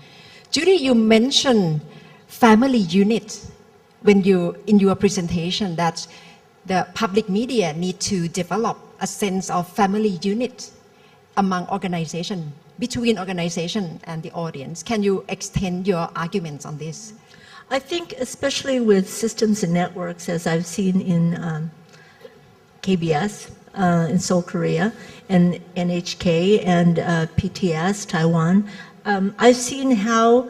Judy, you mentioned family unit in your presentation that the public media need to develop a sense of family unit among organization, between organization and the audience. Can you extend your arguments on this? I think especially with systems and networks, as I've seen in KBS in Seoul, Korea, and NHK and PTS, Taiwan, I've seen how,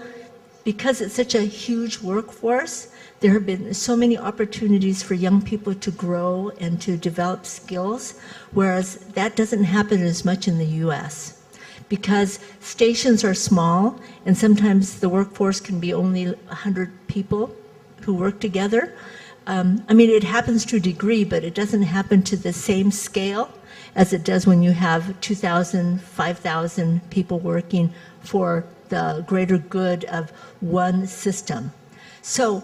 because it's such a huge workforce, there have been so many opportunities for young people to grow and to develop skills, whereas that doesn't happen as much in the US. Because stations are small, and sometimes the workforce can be only 100 people who work together. It happens to a degree, but it doesn't happen to the same scale as it does when you have 2,000, 5,000 people working for the greater good of one system. So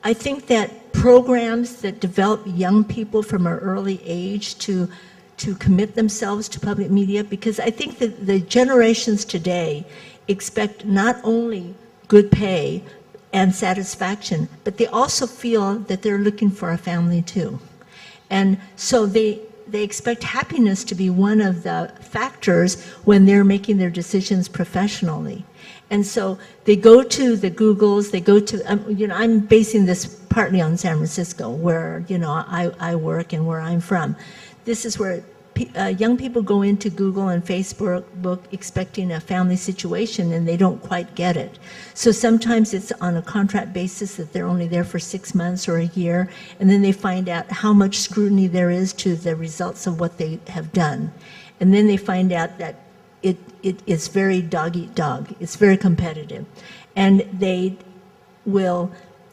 I think that programs that develop young people from an early age to to commit themselves to public media, because I think that the generations today expect not only good pay and satisfaction, but they also feel that they're looking for a family too. And so they expect happiness to be one of the factors when they're making their decisions professionally. And so they go to the Googles, they go to, I'm basing this partly on San Francisco, where, I work and where I'm from. This is where young people go into Google and Facebook expecting a family situation, and they don't quite get it. So sometimes it's on a contract basis that they're only there for 6 months or a year, and then they find out how much scrutiny there is to the results of what they have done. And then they find out that it is very dog-eat-dog. It's very competitive. And they will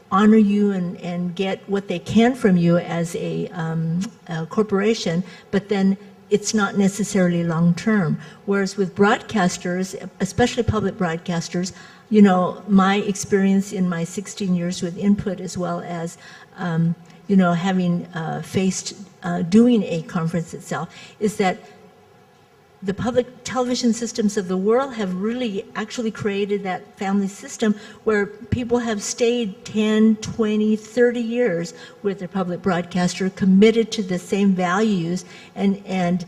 honor you and get what they can from you as a corporation, but then it's not necessarily long-term. Whereas with broadcasters, especially public broadcasters, my experience in my 16 years with Input, as well as, having faced doing a conference itself, is that the public television systems of the world have really actually created that family system where people have stayed 10, 20, 30 years with their public broadcaster, committed to the same values and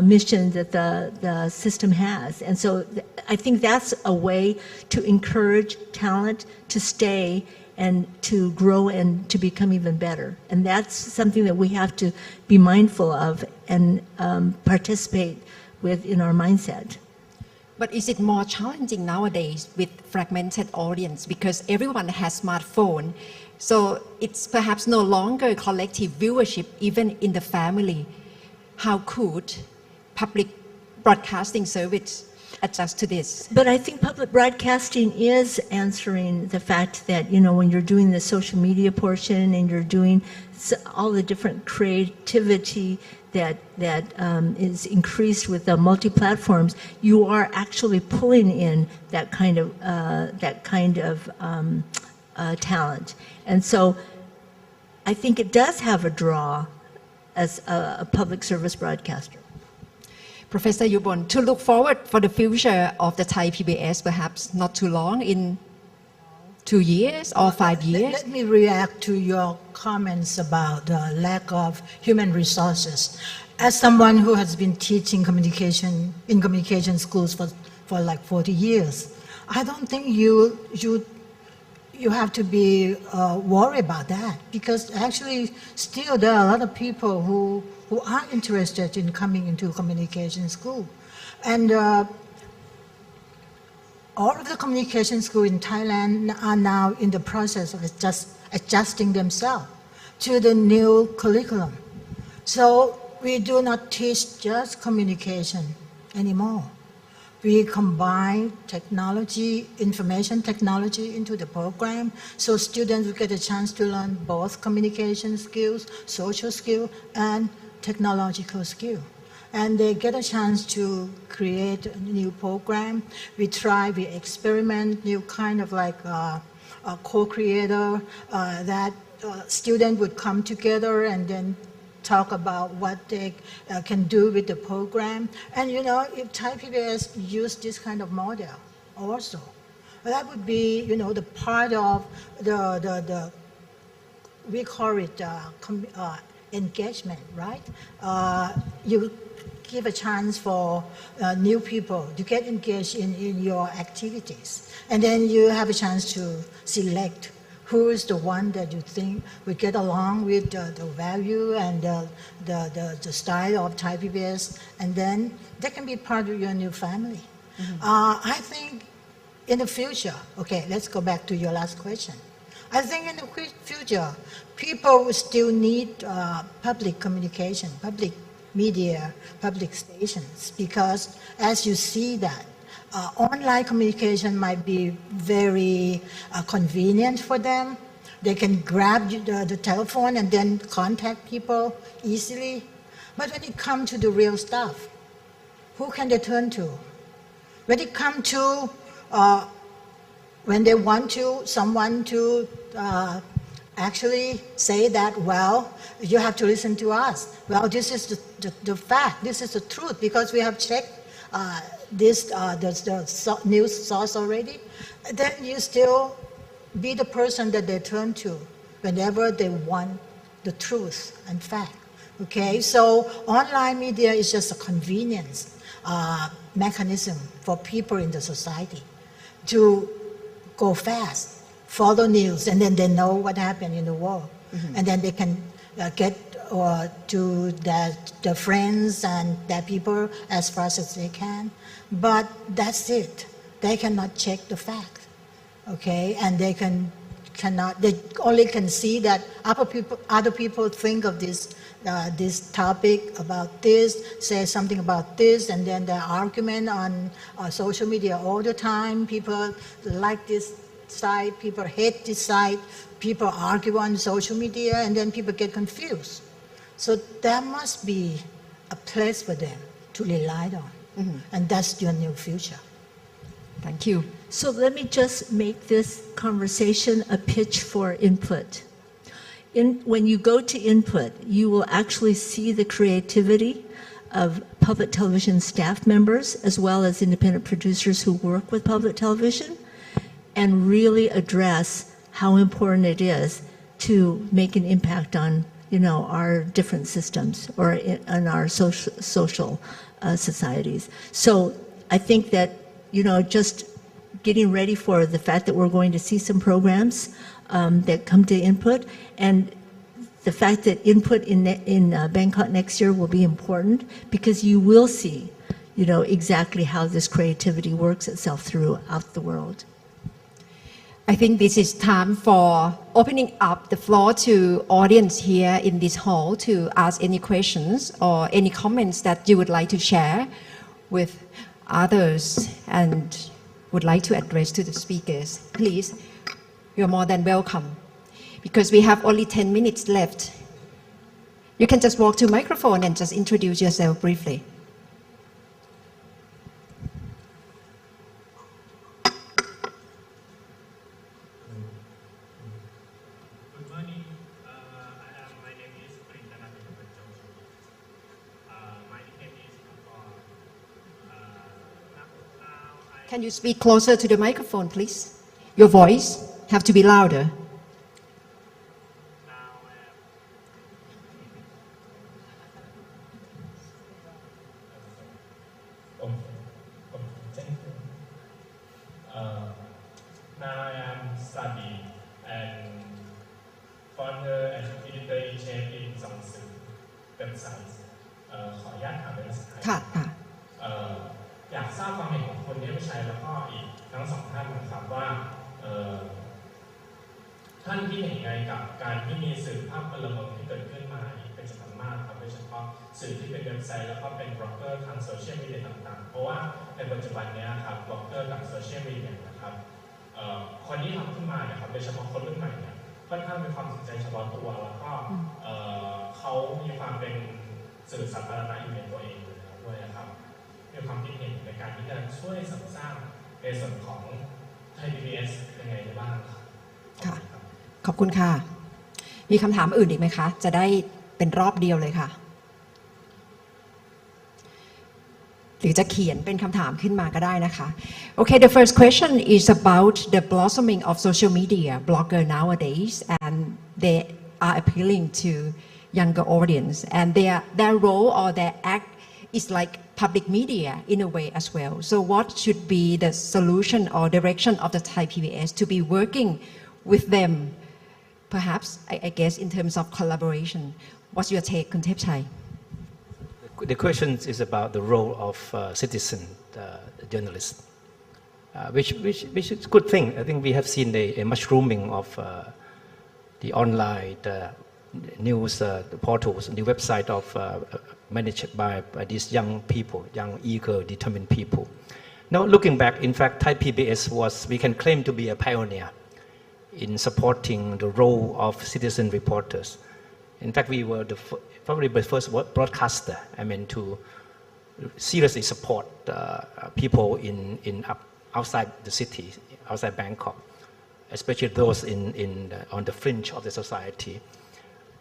mission that the system has. And so I think that's a way to encourage talent to stay and to grow and to become even better. And that's something that we have to be mindful of and participate with in our mindset. But is it more challenging nowadays with fragmented audience because everyone has smartphone? So it's perhaps no longer collective viewership even in the family. How could public broadcasting service adjust to this? But I think public broadcasting is answering the fact that, when you're doing the social media portion and you're doing all the different creativity that is increased with the multi-platforms, you are actually pulling in that kind of talent. And so I think it does have a draw as a public service broadcaster. Professor Yubon, to look forward for the future of the Thai PBS, perhaps not too long, in 2 years or 5 years? Let me react to your comments about the lack of human resources. As someone who has been teaching communication in communication schools for like 40 years, I don't think you have to be worried about that, because actually still there are a lot of people who are interested in coming into communication school. And all of the communication schools in Thailand are now in the process of just adjusting themselves to the new curriculum. So we do not teach just communication anymore. We combine technology, information technology into the program, so students will get a chance to learn both communication skills, social skills, and technological skills. And they get a chance to create a new program. We experiment new kind of like a co-creator that students would come together and then talk about what they can do with the program. And if Thai PBS use this kind of model also, that would be the part of the we call it engagement, right? You give a chance for new people to get engaged in your activities. And then you have a chance to select who is the one that you think will get along with the value and the style of Thai PBS. And then they can be part of your new family. Mm-hmm. I think in the future, okay, let's go back to your last question. I think in the future, people will still need public communication, public media, public stations, because as you see that, online communication might be very convenient for them. They can grab the telephone and then contact people easily. But when it comes to the real stuff, who can they turn to? When it comes to when they want someone to actually say that, well, you have to listen to us. Well, this is the fact, this is the truth, because we have checked the news source already. Then you still be the person that they turn to whenever they want the truth and fact. Okay, so online media is just a convenience mechanism for people in the society to go fast, follow news, and then they know what happened in the world. And then they can get to their friends and their people as fast as they can. But that's it. They cannot check the fact. Okay, and they only can see that other people think of this topic about this, say something about this, and then the argument on social media all the time. People like this side, people hate this side, people argue on social media, and then people get confused. So there must be a place for them to rely on, and that's your new future. Thank you. So let me just make this conversation a pitch for input. When you go to input, you will actually see the creativity of public television staff members as well as independent producers who work with public television, and really address how important it is to make an impact on, our different systems or on our social societies. So I think that, just getting ready for the fact that we're going to see some programs that come to input, and the fact that input in Bangkok next year will be important, because you will see, exactly how this creativity works itself throughout the world. I think this is time for opening up the floor to audience here in this hall to ask any questions or any comments that you would like to share with others and would like to address to the speakers. Please, you're more than welcome. Because we have only 10 minutes left. You can just walk to microphone and just introduce yourself briefly. Can you speak closer to the microphone, please? Your voice have to be louder. Now I am studying and founder and editor-in-chief in 2 สื่อ websites ขออนุญาตถามเป็นภาษาไทย ค่ะ อยากทราบความเห็นของคนที่ไม่ใช้แล้วก็อีกทั้ง 2 ท่านนะครับว่าท่านคิดเห็นยังไงกับการที่มีสื่อภาพพลเมืองที่เกิดขึ้นมาเป็นจำนวนมากครับโดยเฉพาะสื่อที่เป็นเว็บไซต์แล้วก็เป็นบล็อกเกอร์ทางโซเชียลมีเดียต่างๆเพราะว่าในปัจจุบันนี้ครับบล็อกเกอร์กับโซเชียลมีเดียนะครับคนที่ทำขึ้นมาเนี่ยครับโดยเฉพาะคนรุ่นใหม่เนี่ยค่อนข้างมีความสนใจเฉพาะตัวแล้วก็เขามีความเป็นสื่อสาธารณะอยู่ในตัวเองด้วยนะครับมีความคิดเห็นในการที่จะช่วยเสริมสร้างในส่วนของไทย PBS ยังไงได้บ้างค่ะขอบคุณค่ะมีคำถามอื่นอีกไหมคะจะได้เป็นรอบเดียวเลยค่ะหรือจะเขียนเป็นคำถามขึ้นมาก็ได้นะคะ Okay, the first question is about the blossoming of social media blogger nowadays, and they are appealing to younger audience, and their role or their act is like public media in a way as well. So what should be the solution or direction of the Thai PBS to be working with them, perhaps, I guess, in terms of collaboration? What's your take, Kun Thepchai? The question is about the role of citizen journalists, which is a good thing. I think we have seen a mushrooming of the online news portals, the website of managed by these young people, young, eager, determined people. Now, looking back, in fact, Thai PBS we can claim to be a pioneer in supporting the role of citizen reporters. In fact, we were probably the first broadcaster, to seriously support people in outside the city, outside Bangkok. especially those on the fringe of the society,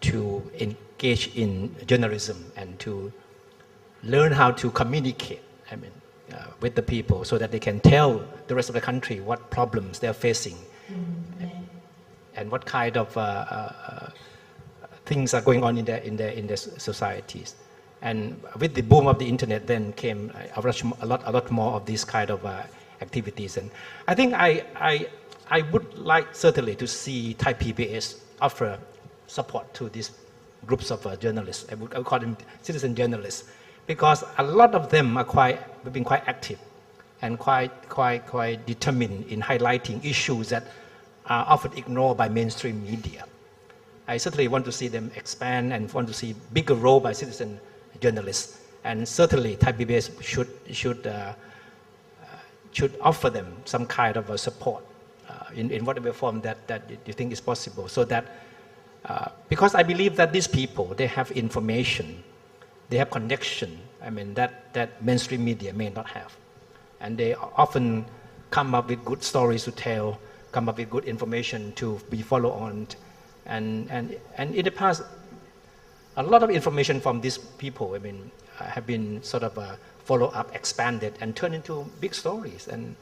to engage in journalism and to learn how to communicate, with the people so that they can tell the rest of the country what problems they're facing and what kind of things are going on in their societies. And with the boom of the internet, then came a lot more of these kind of activities. And I think I would like certainly to see Thai PBS offer support to these groups of journalists. I would call them citizen journalists, because a lot of them have been quite active and quite determined in highlighting issues that are often ignored by mainstream media. I certainly want to see them expand and want to see bigger role by citizen journalists. And certainly Thai PBS should offer them some kind of a support in whatever form that you think is possible. So that, because I believe that these people, they have information, they have connection, that mainstream media may not have. And they often come up with good stories to tell, come up with good information to be followed on. And in the past, a lot of information from these people, have been sort of followed up, expanded, and turned into big stories. And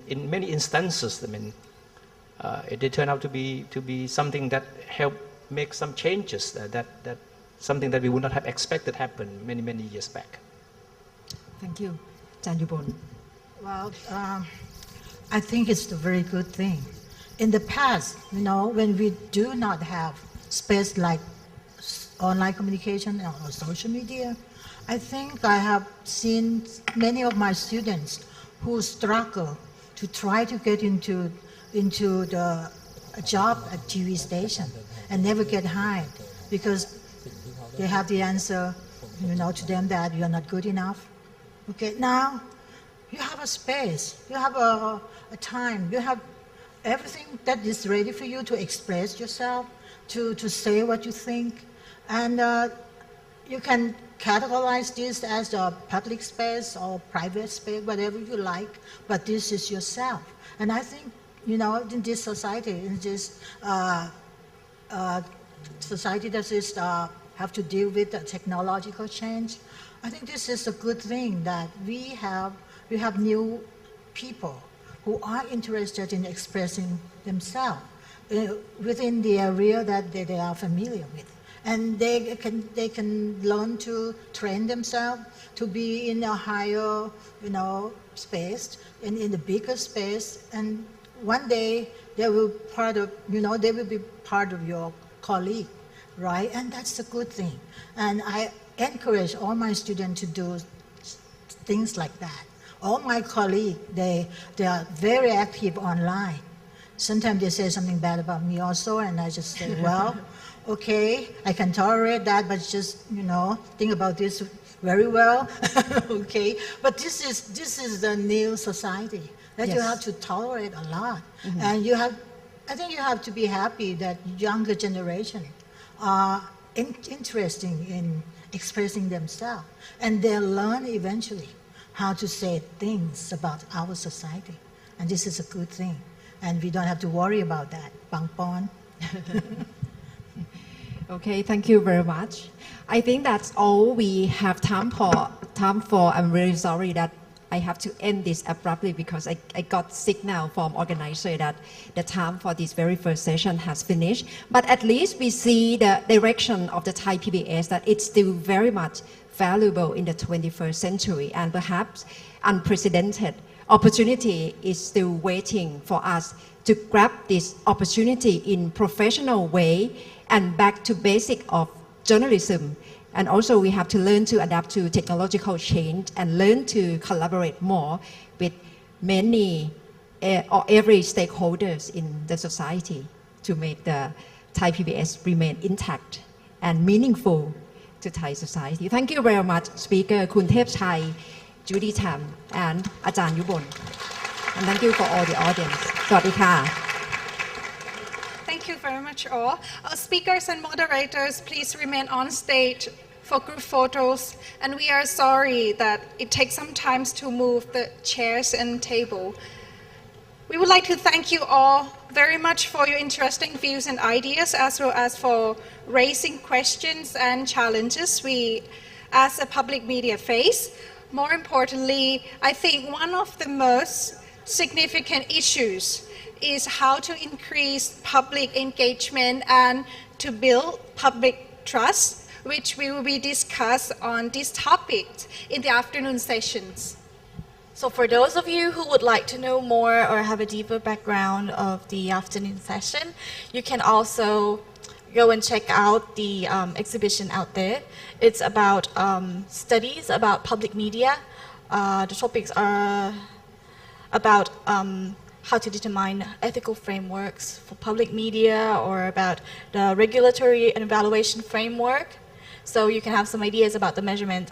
in many instances, they turn out to be something that helped make some changes, that something that we would not have expected happen many years back. Thank you. Chan Yubon. Well, I think it's a very good thing. In the past, when we do not have space like online communication or social media, I think I have seen many of my students who struggle to try to get into the job at TV station and never get hired because they have the answer, to them that you're not good enough. Okay, now you have a space, you have a time, you have everything that is ready for you to express yourself, to say what you think, and you can categorize this as a public space or private space, whatever you like, but this is yourself. And I think, in this society, in this society that is have to deal with the technological change, I think this is a good thing that we have new people who are interested in expressing themselves within the area that they are familiar with. And they can learn to train themselves to be in a higher, space, in the bigger space. And one day they will they will be part of your colleague, right? And that's a good thing. And I encourage all my students to do things like that. All my colleagues, they are very active online. Sometimes they say something bad about me also, and I just say, well, okay, I can tolerate that, but just, think about this very well, okay? But this is the new society that you have to tolerate a lot. Mm-hmm. And I think you have to be happy that younger generation are interested in expressing themselves, and they'll learn eventually how to say things about our society. And this is a good thing. And we don't have to worry about that. Bang pon. Okay, thank you very much. I think that's all we have time for. I'm really sorry that I have to end this abruptly because I got signal from organizer that the time for this very first session has finished. But at least we see the direction of the Thai PBS, that it's still very much valuable in the 21st century, and perhaps unprecedented opportunity is still waiting for us to grab this opportunity in professional way and back to basic of journalism. And also we have to learn to adapt to technological change and learn to collaborate more with many or every stakeholders in the society to make the Thai PBS remain intact and meaningful to Thai society. Thank you very much, Speaker Kun Thep Chai, Judy Tam, and Ajahn Yubon. And thank you for all the audience. สวัสดีค่ะ Thank you very much all. Speakers and moderators, please remain on stage for group photos. And we are sorry that it takes some time to move the chairs and table. We would like to thank you all very much for your interesting views and ideas, as well as for raising questions and challenges we as a public media face. More importantly, I think one of the most significant issues is how to increase public engagement and to build public trust, which we will be discussed on this topic in the afternoon sessions. So for those of you who would like to know more or have a deeper background of the afternoon session, you can also go and check out the exhibition out there. It's about studies about public media. The topics are about how to determine ethical frameworks for public media, or about the regulatory and evaluation framework. So you can have some ideas about the measurement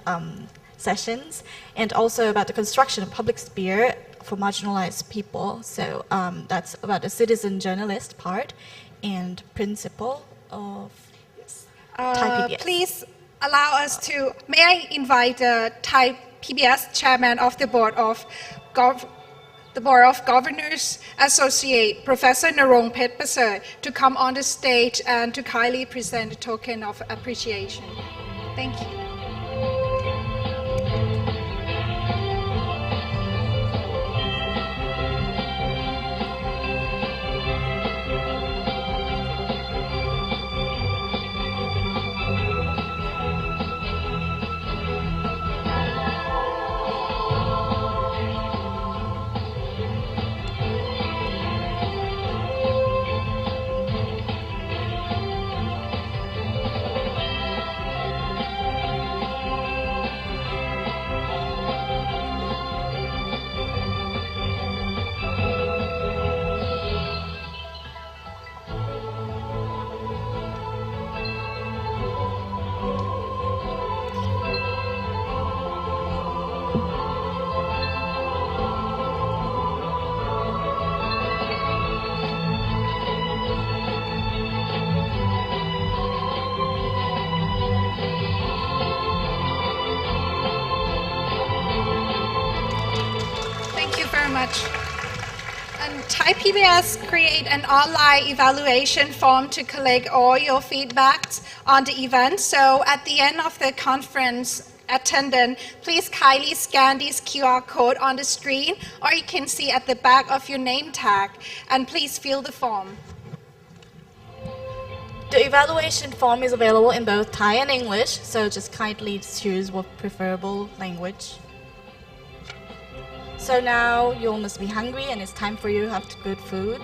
sessions, and also about the construction of public sphere for marginalized people. So that's about the citizen journalist part and principle of Thai PBS. Please allow us to, may I invite the Thai PBS chairman of the Board of Governors Associate, Professor Narong Petpasar, to come on the stage and to kindly present a token of appreciation. Thank you. And Thai PBS create an online evaluation form to collect all your feedbacks on the event. So at the end of the conference attendant, please kindly scan this QR code on the screen, or you can see at the back of your name tag, and please fill the form. The evaluation form is available in both Thai and English, so just kindly choose what preferable language. So now you all must be hungry and it's time for you to have good food.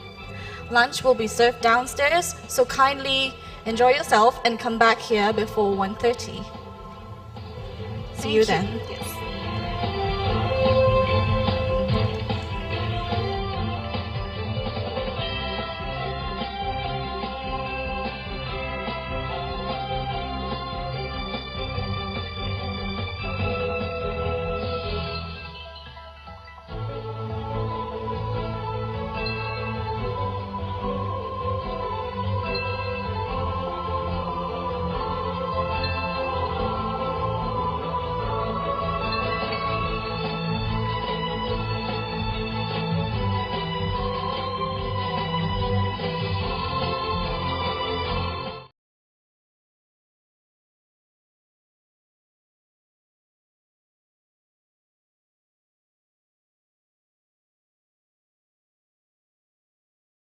Lunch will be served downstairs, so kindly enjoy yourself and come back here before 1:30. See you then. Yes.